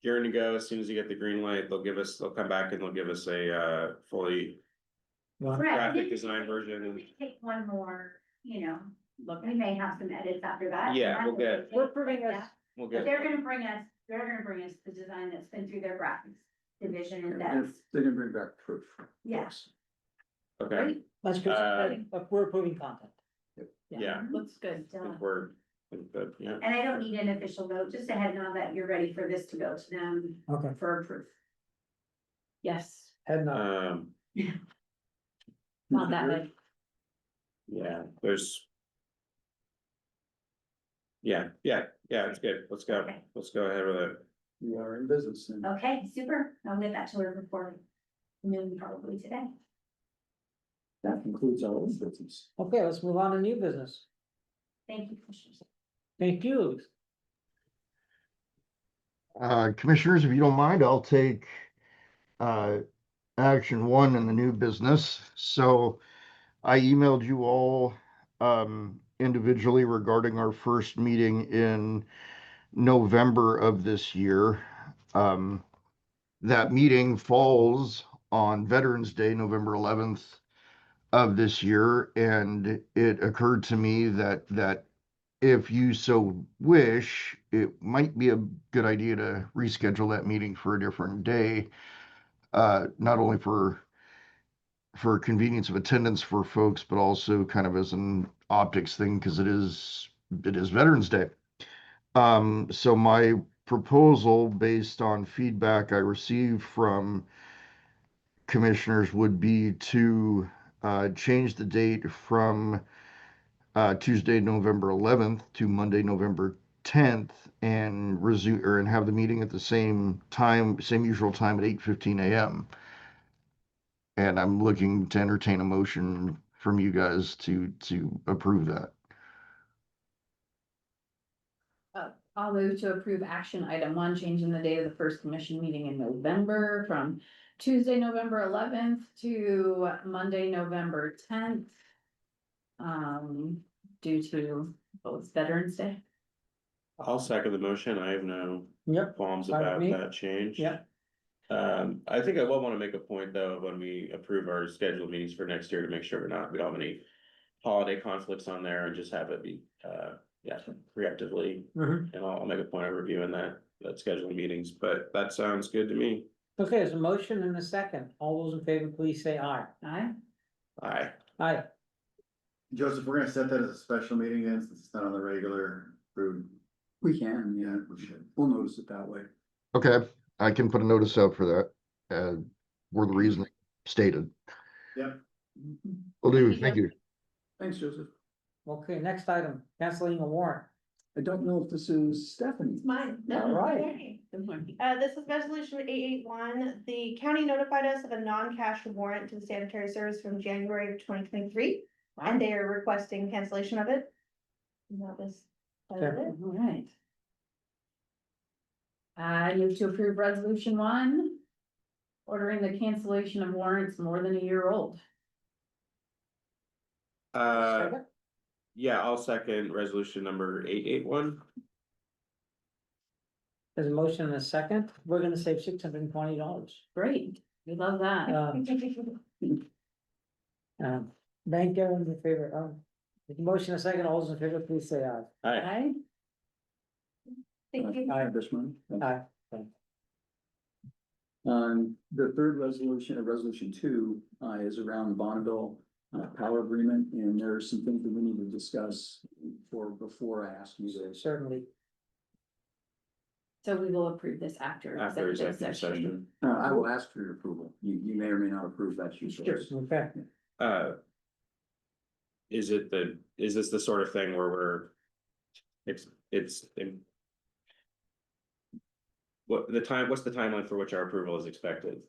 gearing to go. As soon as you get the green light, they'll come back and they'll give us a fully Correct. graphic Then design version. we take one more, Look, we may have some edits after that. Yeah, and we'll that's get- okay. We're proving us. Yeah. We'll But get, they're gonna bring us the design that's been through their graphics division, and And that's, they're gonna bring back proof. Yes. okay, great. That's good, but we're approving content. yeah. looks good. I think we're, yeah. And I don't need an official vote, just a head nod that you're ready for this to go to them Okay. for approval. Yes, Head nod. not that way. Yeah, it's good. Let's go. Okay. Let's go ahead with it. We are in business and Okay, super. I'll get that to her before noon probably today. that concludes our own business. Okay, let's move on to new business. Thank you, Commissioners. Thank you. Commissioners, if you don't mind, I'll take action one in the new business. So I emailed you all individually regarding our first meeting in November of this year. That meeting falls on Veterans Day, November 11th of this year, and it occurred to me that if you so wish, it might be a good idea to reschedule that meeting for a different day, not only for convenience of attendance for folks, but also kind of as an optics thing, because it is Veterans Day. So my proposal, based on feedback I received from commissioners, would be to change the date from Tuesday, November 11th to Monday, November 10th, and resume and have the meeting at the same time, same usual time at 8:15 a.m. And I'm looking to entertain a motion from you guys to approve that. I'll move to approve action item one, changing the date of the first commission meeting in November from Tuesday, November 11th to Monday, November 10th. Due to both Veterans Day. I'll second the motion. I have no Yep. qualms Fine with about me. that change. Yep. I think I will want to make a point though, when we approve our scheduled meetings for next year, to make sure we don't have any holiday conflicts on there, and just have it be, preemptively. Mhm. And I'll make a point of reviewing that scheduled meetings, but that sounds good to me. Okay, there's a motion and a second. All those in favor, please say aye. Aye. Aye. Aye. Joseph, we're gonna set that as a special meeting then, since it's not on the regular approved. We can, yeah, We should. we'll notice it that way. Okay, I can put a notice out for that, for the reason stated. Yep. Will do, thank you. Thanks, Joseph. Okay, next item, canceling a warrant. I don't know if this is Stephanie. It's mine. All right. Okay. Good morning. This is resolution 881. The county notified us of a non-cash warrant to the sanitary service from January of 2023. And they are requesting cancellation of it. And that was. Okay. All right. I move to approve resolution one, ordering the cancellation of warrants more than a year old. Second? Yeah, I'll second resolution number 881. There's a motion and a second. We're gonna save $620. Great, we love that. Bank everyone's in favor. Motion and a second, all those in favor, please say aye. Aye. Aye. Thank you. Aye. This one. Aye. The third resolution, resolution two, is around the Bonneville power agreement, and there are some things that we need to discuss before I ask you to. Certainly. So we will approve this after. After executive session. I will ask for your approval. You may or may not approve that. Sure. Okay. Is this the sort of thing where it's. What's the timeline for which our approval is expected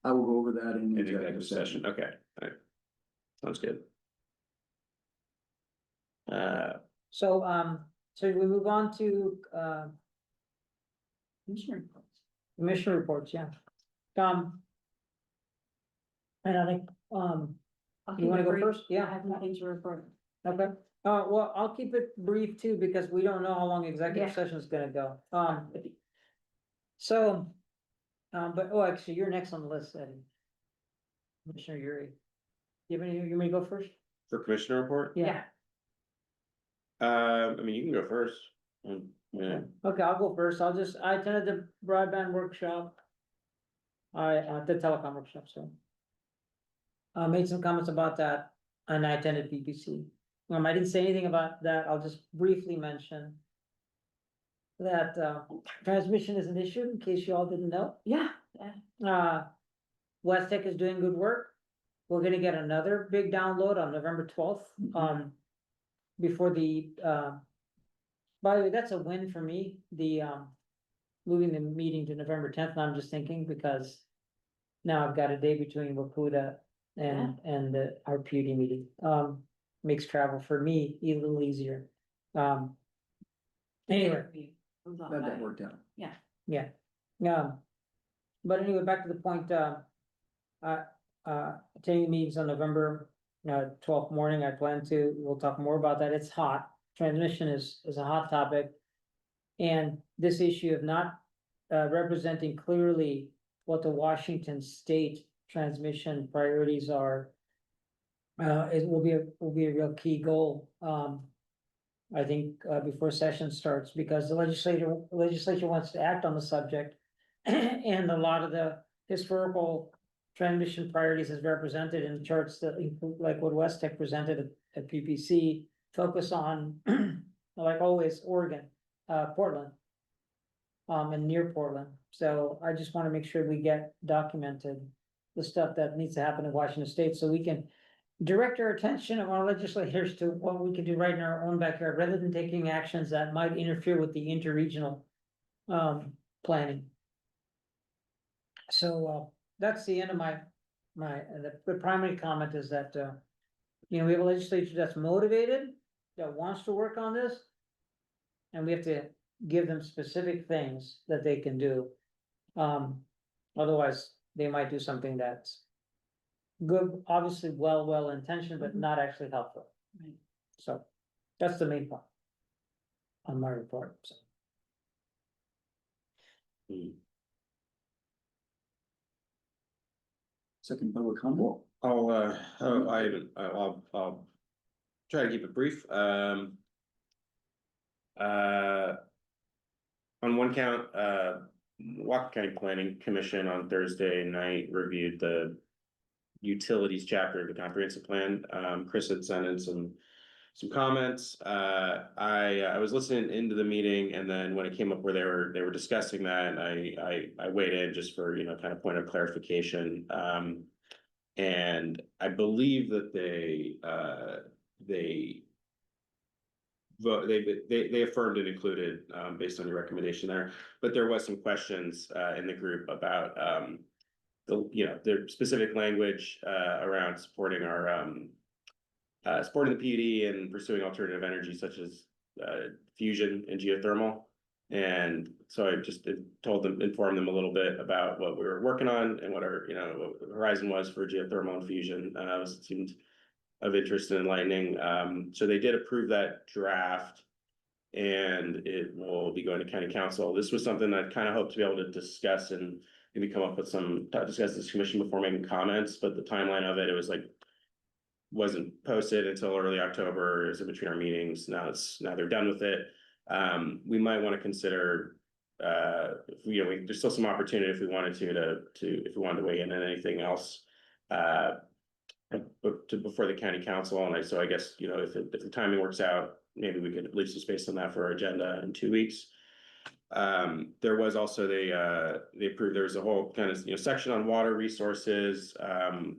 I will go over that in the in executive executive session. session? Okay, alright. Sounds good. So we move on to, Commissioner reports. commissioner reports, yeah. And I think, I'll you keep wanna it go brief. first? I Yeah, have nothing to report. okay. Well, I'll keep it brief too, because we don't know how long executive Yeah. session is gonna go. So, but, oh, actually, you're next on the list, Eddie. Commissioner Yuri. You have any, you may go first? For commissioner report? Yeah. I mean, you can go first. Yeah. Okay, I'll go first. I attended the broadband workshop. The telecom workshop, so. Made some comments about that, and I attended BBC. I didn't say anything about that. I'll just briefly mention that, transmission is an issue, in case you all didn't know. Yeah, West Tech is doing good work. We're gonna get another big download on November 12th, before the, by the way, that's a win for me, moving the meeting to November 10th, and I'm just thinking, because now I've got a day between Wakuda and our PUD meeting, makes travel for me a little easier. Anyway, That worked out. yeah, but anyway, back to the point, attending meetings on November 12th morning, we'll talk more about that. It's hot. Transmission is a hot topic. And this issue of not representing clearly what the Washington state transmission priorities are. It will be a real key goal, I think, before session starts, because the legislature wants to act on the subject. And a lot of the historical transmission priorities as represented in charts that include, like what West Tech presented at PPC, focus on, like always, Oregon, Portland. And near Portland, so I just wanna make sure we get documented the stuff that needs to happen in Washington State, so we can direct our attention of our legislators to what we can do right in our own backyard, rather than taking actions that might interfere with the interregional planning. So, that's the end of the primary comment is that, we have a legislature that's motivated, that wants to work on this. And we have to give them specific things that they can do. Otherwise, they might do something that's good, obviously well intentioned, but not actually helpful. Right. So, that's the main point on my report, so. Second public comment. I'll try to keep it brief. On one count, Walker County Planning Commission on Thursday night reviewed the utilities chapter of the comprehensive plan. Chris had sent in some comments. I was listening into the meeting, and then when it came up where they were discussing that, I weighed in just for, kind of point of clarification. And I believe that they affirmed and included, based on your recommendation there, but there was some questions in the group about their specific language around supporting supporting the PUD and pursuing alternative energy such as fusion and geothermal. And so I just informed them a little bit about what we were working on and what our what the horizon was for geothermal and fusion. It seemed of interest and enlightening. So they did approve that draft, and it will be going to county council. This was something I kind of hoped to be able to discuss and maybe come up with discuss this commission before making comments, but the timeline of it was wasn't posted until early October. It was in between our meetings. Now they're done with it. We might want to consider, there's still some opportunity if we wanted if we wanted to weigh in on anything else, before the county council. And I guess, if the timing works out, maybe we could leave some space on that for our agenda in 2 weeks. There was also, they approved, there was a whole kind of, section on water resources,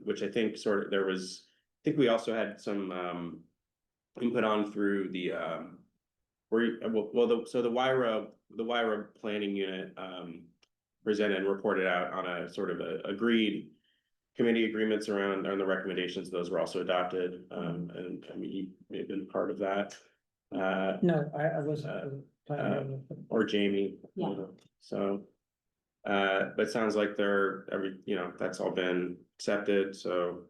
which I think there was think we also had some, input on through the, so the YRA planning unit, presented and reported out on a sort of a agreed committee agreements around, on the recommendations, those were also adopted, and I mean, you may have been part of that. No, I was. Or Jamie. Yeah. So, but it sounds like they're, that's all been accepted, so.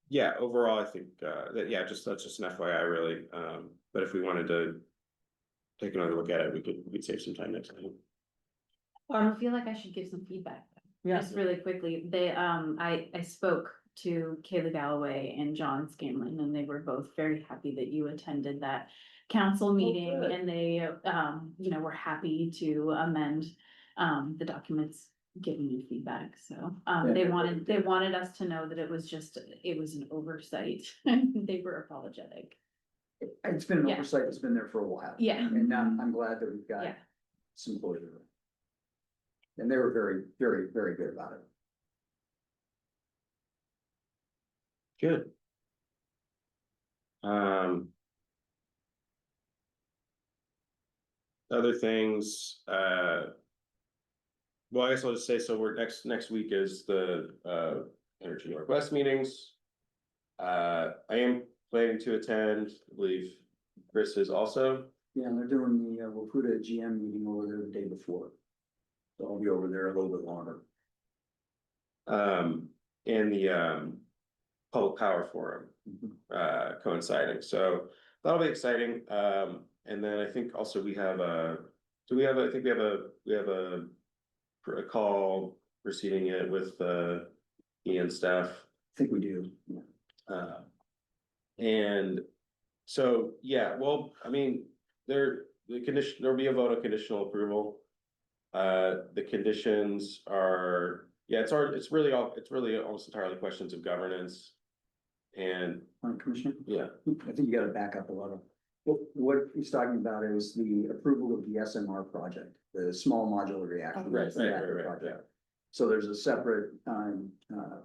Yeah, overall, I think, that, yeah, that's just an FYI really, but if we wanted to take another look at it, we'd save some time next time. I feel like I should give some feedback. Yeah. Just really quickly, I spoke to Kayla Galloway and John Scanlon, and they were both very happy that you attended that council meeting, good. and they, were happy to amend, the documents, giving you feedback, so, they wanted us to know that it was an oversight, they were apologetic. It's been an Yeah. oversight that's been there for a while. Yeah. And now I'm glad that we've got Yeah. some closure. And they were very, very, very good about it. Good. Other things, well, I guess I'll just say, so we're next week is the Energy Northwest meetings. I am planning to attend, I believe Chris is also. Yeah, and they're doing the Waputa GM meeting over there the day before. So I'll be over there a little bit longer. And the Public Power Forum coinciding, so that'll be exciting. And then I think also we have I think we have a call preceding it with Ian staff. I think we do. Yeah. And so, yeah, well, I mean, there'll be a vote of conditional approval. The conditions are, yeah, it's really almost entirely questions of governance. And, Commissioner? yeah, I think you gotta back up a lot of, what he's talking about is the approval of the SMR project, the small modular reactor. Right. Project. So there's a separate,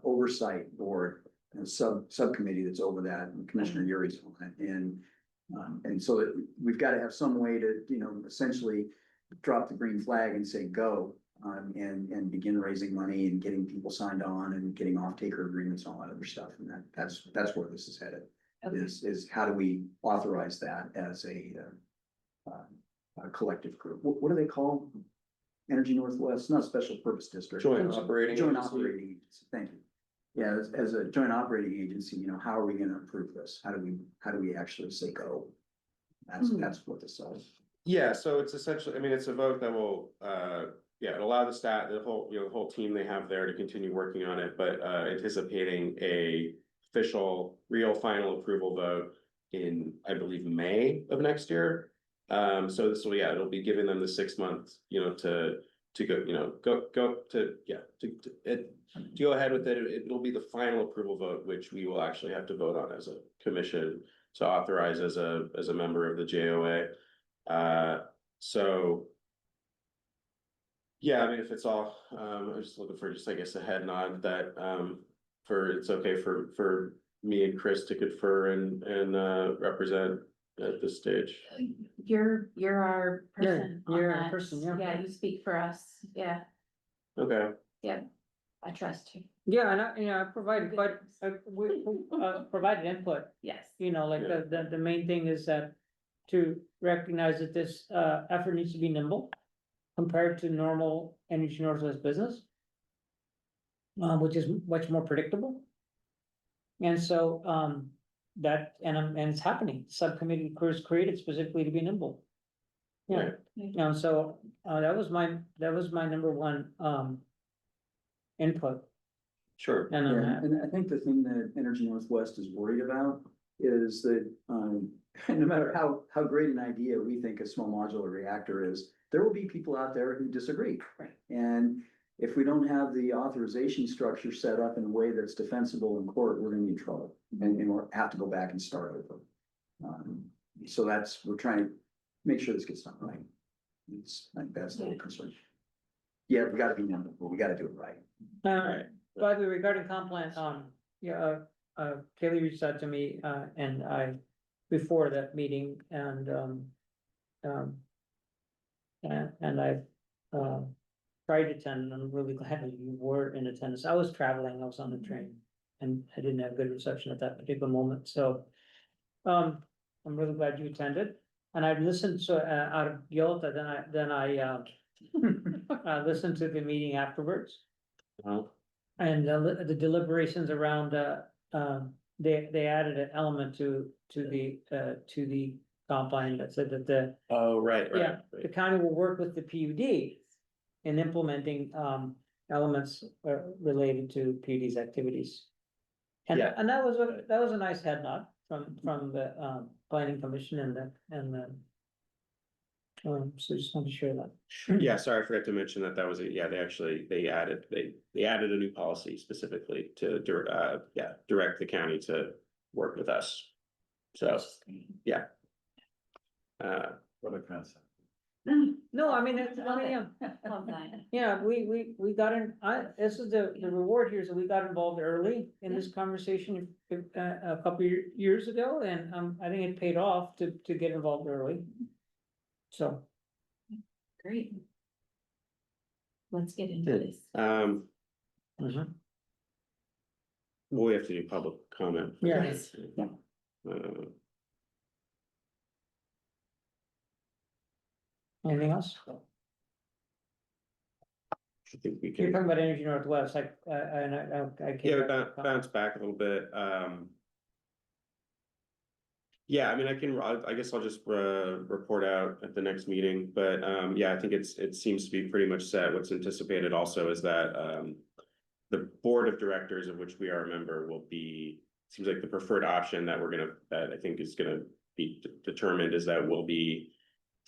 oversight board, subcommittee that's over that, and Commissioner Yuri's on it, and so we've gotta have some way to, essentially drop the green flag and say go, and begin raising money and getting people signed on and getting off-taker agreements and all that other stuff, and that's where this is headed. Okay. Is how do we authorize that as a collective group? What do they call Energy Northwest? Not a special purpose district. Joint operating Joint agency. operating agency. Thank you. Yeah, as a joint operating agency, how are we gonna approve this? How do we actually say go? That's what this is. yeah, so it's essentially, I mean, it's a vote that will, it'll allow the whole team they have there to continue working on it, but anticipating a official, real final approval vote in, I believe, May of next year. So this will, it'll be giving them the 6 months, to go ahead with it. It'll be the final approval vote, which we will actually have to vote on as a commission to authorize as a member of the JOA. So. Yeah, I mean, if it's all, I'm just looking for just, I guess, a head nod that, it's okay for me and Chris to confer and represent at this stage. You're our person on you're our that. person, yeah. Yeah, you speak for us, yeah, Okay, I trust you, Yeah, and I provided, but we provided input, yes. like Yeah. the main thing is that to recognize that this effort needs to be nimble compared to normal Energy Northwest business, which is much more predictable. And so, and it's happening. Subcommittee was created specifically to be nimble. Yeah, Right. so that was my number one input. sure. And Yeah, and I think the thing that Energy Northwest is worried about is that, no matter how great an idea we think a small modular reactor is, there will be people out there who disagree. Right. And if we don't have the authorization structure set up in a way that's defensible in court, we're gonna be in trouble, and we'll have to go back and start over. So we're trying to make sure this gets done right. It's like, that's the concern. Yeah, we gotta be nimble, but we gotta do it right. Alright, By the way, regarding comp plan, yeah, Kaylee reached out to me, and I, before that meeting, and, and I, tried to attend, and I'm really glad that you were in attendance. I was traveling, I was on the train, and I didn't have good reception at that particular moment, so, I'm really glad you attended. And I listened to, out of guilt, and then I listened to the meeting afterwards. Well, And the deliberations around, they added an element to the comp plan that said that oh, right, yeah, right, the right. county will work with the PUD in implementing, elements, related to PUD's activities. And, Yeah. and that was a nice head nod from the, planning commission and the, so just wanted to share that. Yeah, sorry, I forgot to mention that was it. Yeah, they added a new policy specifically to direct the county to work with us. So, yeah. What a concept. No, I mean, yeah. Love that. Yeah, we got in, this is the reward here is that we got involved early in this conversation a couple years ago, and I think it paid off to get involved early. So. Great. Let's get into Good. this. Well, we have to do public comment. Yeah. Yes. Anything else? I think we You're can, talking about Energy Northwest, I yeah, can't. we bounce back a little bit. Yeah, I mean, I guess I'll just report out at the next meeting, but yeah, I think it seems to be pretty much set. What's anticipated also is that the board of directors of which we are a member will be, seems like the preferred option that that I think is gonna be determined is that we'll be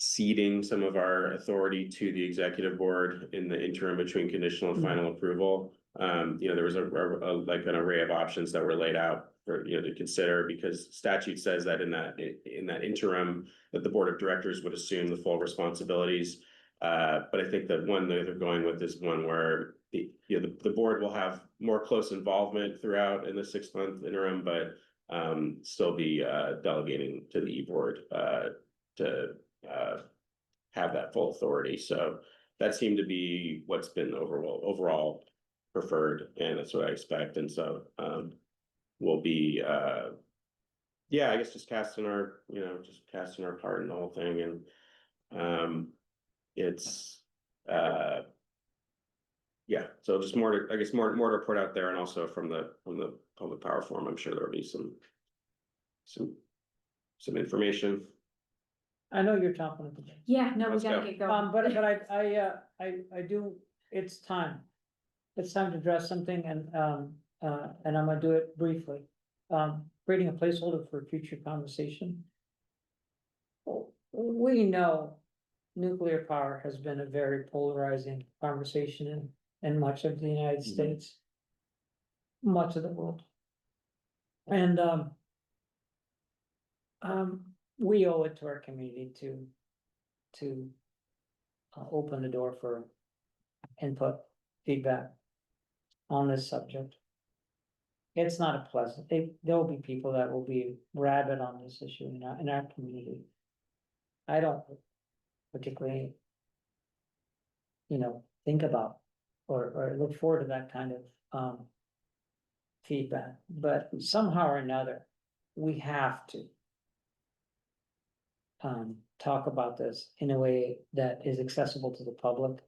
ceding some of our authority to the executive board in the interim between conditional and final approval. There was like an array of options that were laid out for, to consider, because statute says that in that interim, that the board of directors would assume the full responsibilities. But I think that one that they're going with is one where the board will have more close involvement throughout in the 6-month interim, but still be delegating to the e-board to have that full authority. So that seemed to be what's been overall preferred, and that's what I expect. And so we'll be yeah, I guess just casting our part in the whole thing. And it's yeah, so just more to report out there, and also from the public power forum, I'm sure there'll be some information. I know you're chomping at the bit. Yeah, no, we Let's gotta go. get going. But I do, it's time. It's time to address something, and I'm gonna do it briefly. Creating a placeholder for future conversation. We know nuclear power has been a very polarizing conversation in much of the United States. Much of the world. And we owe it to our community to open the door for input, feedback on this subject. It's not a pleasant, there'll be people that will be rabid on this issue in our community. I don't particularly, think about or look forward to that kind of feedback, but somehow or another, we have to talk about this in a way that is accessible to the public.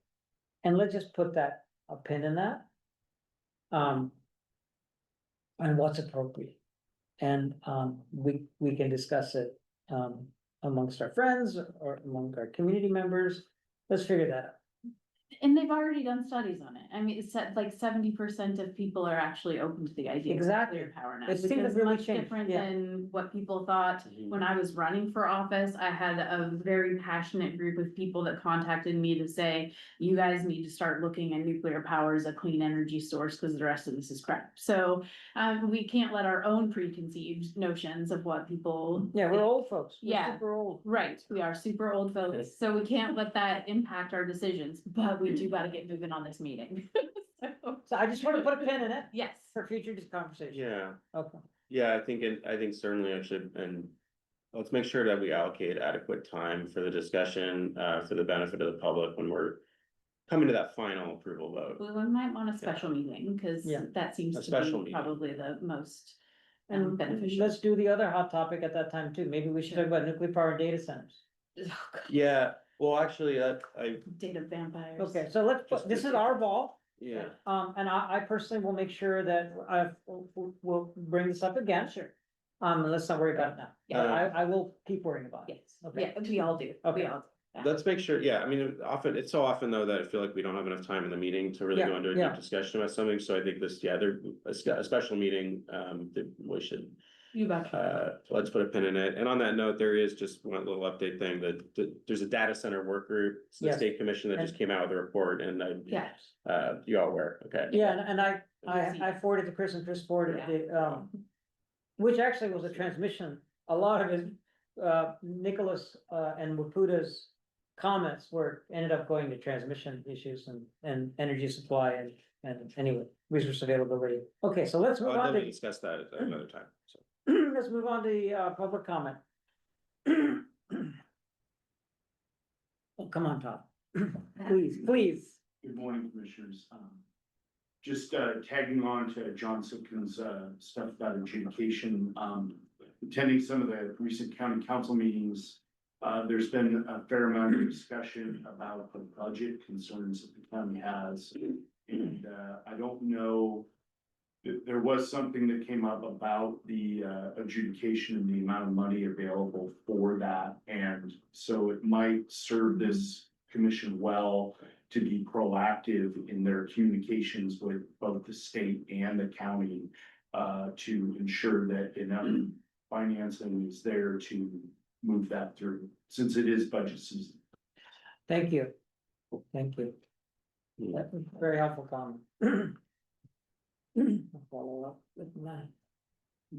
And let's just put a pin in that. And what's appropriate. And we can discuss it amongst our friends or among our community members. Let's figure that out. And they've already done studies on it. I mean, it's like 70% of people are actually open to the idea of Exactly. nuclear power now. It's Which things is have really much changed, different yeah. than what people thought. When I was running for office, I had a very passionate group of people that contacted me to say, you guys need to start looking at nuclear power as a clean energy source because the rest of this is crap. So we can't let our own preconceived notions of what people. Yeah, we're old folks. We're Yeah. super old. Right, we are super old folks, so we can't let that impact our decisions, but we do gotta get moving on this meeting. So, So I just want to put a pin in it Yes. for future conversation. Yeah, Okay. yeah, I think certainly I should, and let's make sure that we allocate adequate time for the discussion, for the benefit of the public when we're coming to that final approval vote. We might want a special meeting, cause Yeah. that seems A to special be meeting. probably the most And beneficial. let's do the other hot topic at that time too. Maybe we should talk about nuclear power data centers. Oh, God. Yeah, well, actually, I, Data vampires. Okay, so let's, this is our ball. yeah, And I personally will make sure that we'll bring this up again. Sure, Let's not worry about it now. Yeah. I will keep worrying about it. yes, Okay. yeah, we all do, Okay. we all. do. let's make sure, yeah, I mean, often, it's so often though that I feel like we don't have enough time in the meeting to really Yeah, go into a yeah. deep discussion about something, so I think this, yeah, a special meeting, that we should. You betcha. Let's put a pin in it, and on that note, there is just one little update thing that there's a data center work group, it's the Yes. state commission that just came out with a report, and Yes. you all aware, okay? Yeah, and I forwarded to Chris and Chris forwarded it, which actually was a transmission. A lot of his, Nicholas, and Waputa's comments ended up going to transmission issues and energy supply and anyway, resource availability. Okay, so let's move Oh, on then we to, discuss that at another time, so. let's move on to the, public comment. Oh, come on, Todd. Please. Good morning, Commissioners. Just tagging on to John Sipkin's stuff about adjudication, attending some of the recent county council meetings. There's been a fair amount of discussion about the budget concerns that the county has. And I don't know, there was something that came up about the adjudication and the amount of money available for that. And so it might serve this commission well to be proactive in their communications with both the state and the county to ensure that enough financing is there to move that through, since it is budget season. Thank you. Thank you. That's a very helpful comment. I'll follow up with that.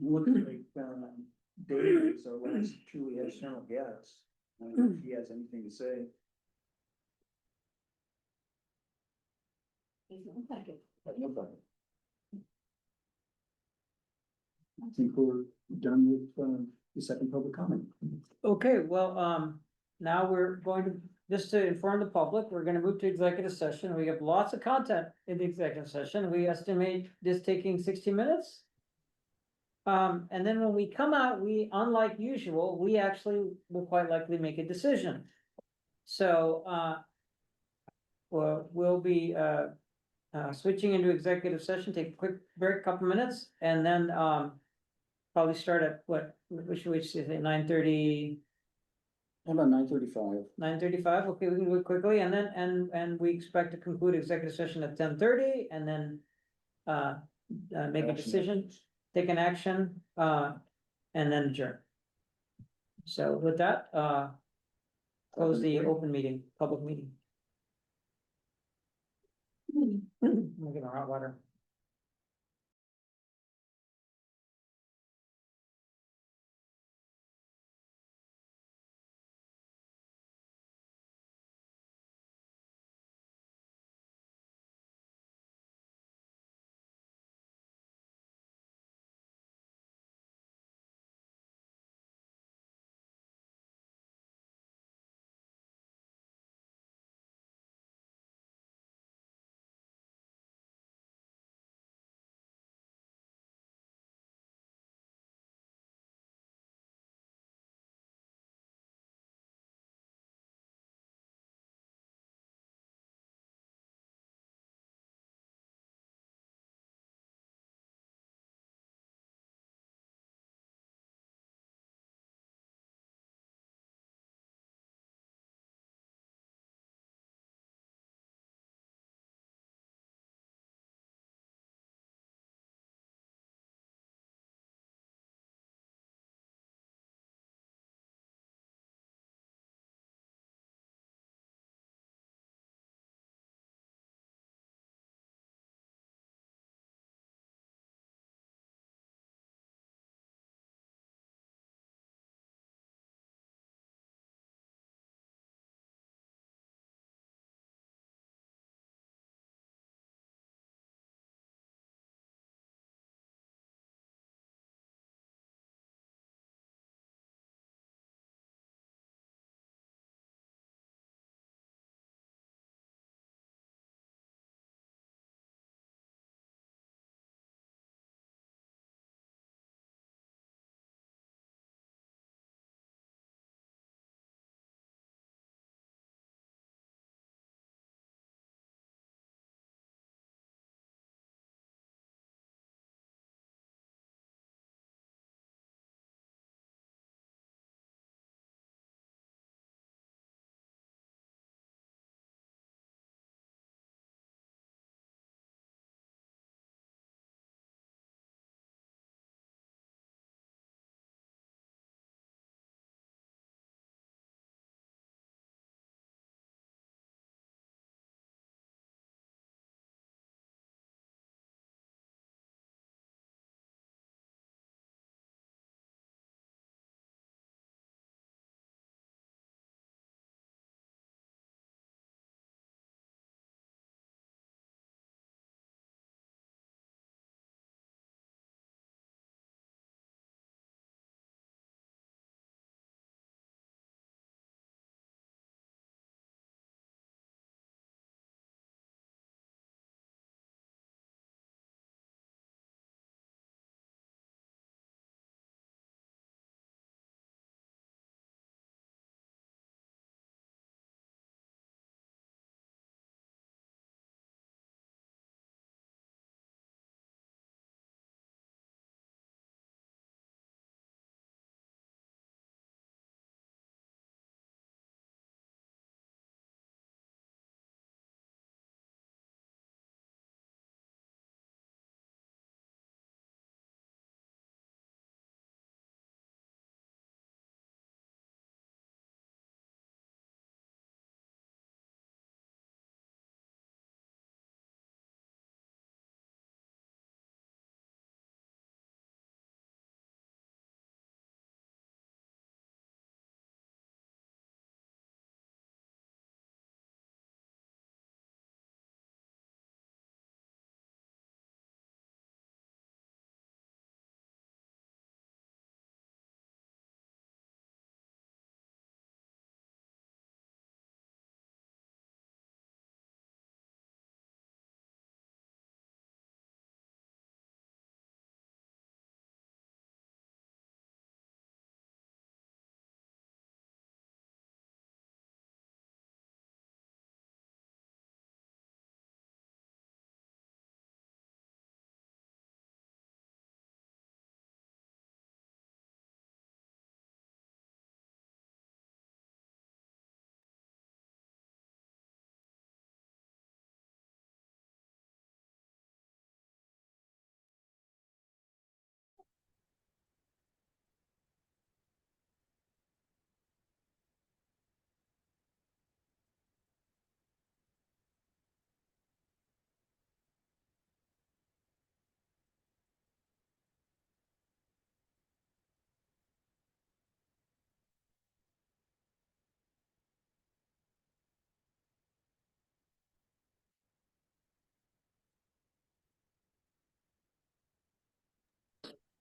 Looks like, Dave is our last truly external guest. I don't know if he has anything to say. I think we're done with, the second public comment. Okay, well, now we're going to, just to inform the public, we're gonna move to executive session. We have lots of content in the executive session. We estimate this taking 60 minutes. And then when we come out, unlike usual, we actually will quite likely make a decision. So, we'll be, switching into executive session, take a quick break, couple minutes, and then, probably start at what should we say, 9:30? How about 9:35? 9:35, okay, we can do it quickly, and then, and we expect to conclude executive session at 10:30, and then. Make a decision, take an action, and then adjourn. So with that, close the open meeting, public meeting. I'm gonna get my hot water.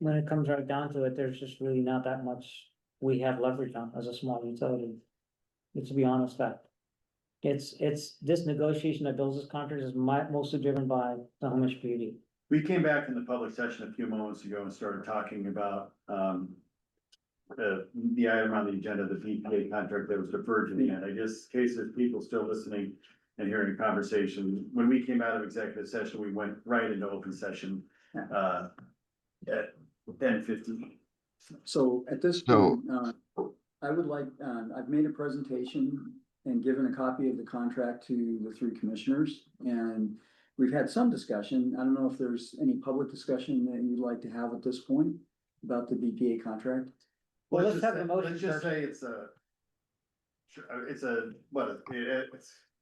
when it comes right down to it, there's just really not that much we have leverage on as a small utility. To be honest, that it's this negotiation that builds this contract is mostly driven by the Homebush PUD. We came back in the public session a few moments ago and started talking about, the item on the agenda, the BPA contract that was deferred to the end. I guess, in case there's people still listening and hearing the conversation, when we came out of executive session, we went right into open session, at 10:50. So at this point, I would like, I've made a presentation and given a copy of the contract to the three commissioners. And we've had some discussion. I don't know if there's any public discussion that you'd like to have at this point about the BPA contract. Well, let's have the motion Let's just first. say it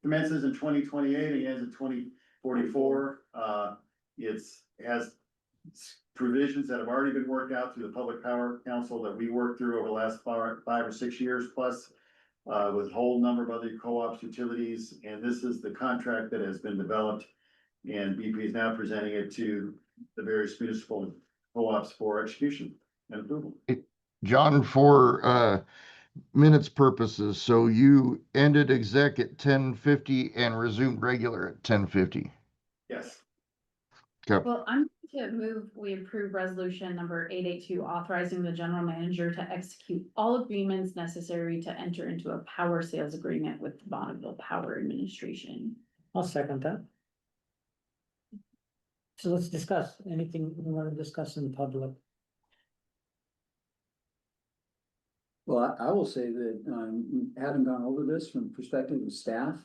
commences in 2028 and ends in 2044. It has provisions that have already been worked out through the Public Power Council that we worked through over the last 5 or 6 years plus. With a whole number of other co-ops, utilities, and this is the contract that has been developed. And BP is now presenting it to the various municipal co-ops for execution and approval. John, for minutes purposes, so you ended exec at 10:50 and resumed regular at 10:50. Yes. Okay. Well, I'm going to move, we approve resolution number 882, authorizing the general manager to execute all agreements necessary to enter into a power sales agreement with the Bonneville Power Administration. I'll second that. So let's discuss anything we want to discuss in public. Well, I will say that, having gone over this from the perspective of staff,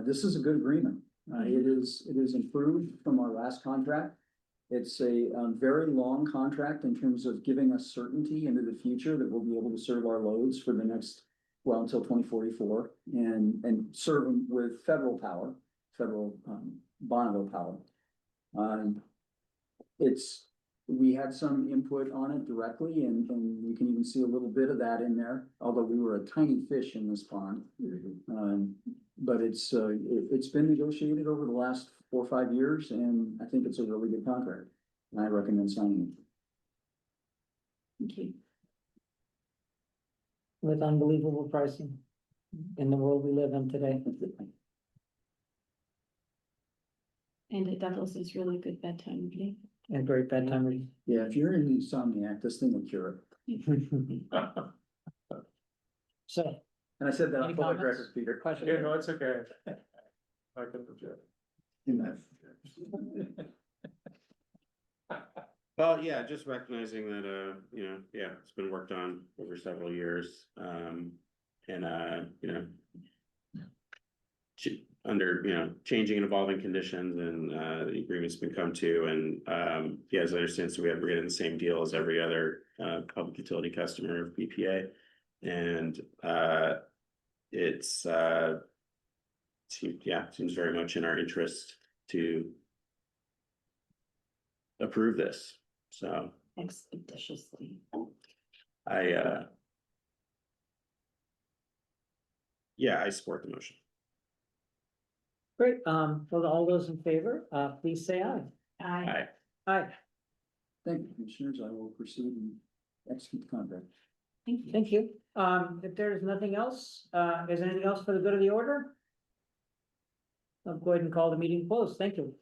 this is a good agreement. It is improved from our last contract. It's a very long contract in terms of giving us certainty into the future that we'll be able to serve our loads for the next, well, until 2044 and serve them with federal power, Bonneville power. We had some input on it directly and you can even see a little bit of that in there, although we were a tiny fish in this pond. But it's been negotiated over the last 4 or 5 years and I think it's a really good contract. And I recommend signing it. Thank you. With unbelievable pricing in the world we live in today. And it doubles as really good bedtime reading. And great bedtime reading. Yeah, if you're an insomniac, this thing will cure it. So, And I said that Any on public comments? record, Peter. question? Yeah, no, it's okay. I can object. Well, yeah, just recognizing that, it's been worked on over several years, under, changing and evolving conditions and, the agreement's been come to, and, as I understand, so we're getting the same deal as every other, public utility customer of BPA. And, seems very much in our interest to approve this, so. Expeditiously. I support the motion. great, for all those in favor, please say aye. Aye. Aye, Thank you, commissioners. I will proceed and execute the contract. Thank you. thank you. If there's nothing else, is there anything else for the good of the order? I'll go ahead and call the meeting closed, thank you.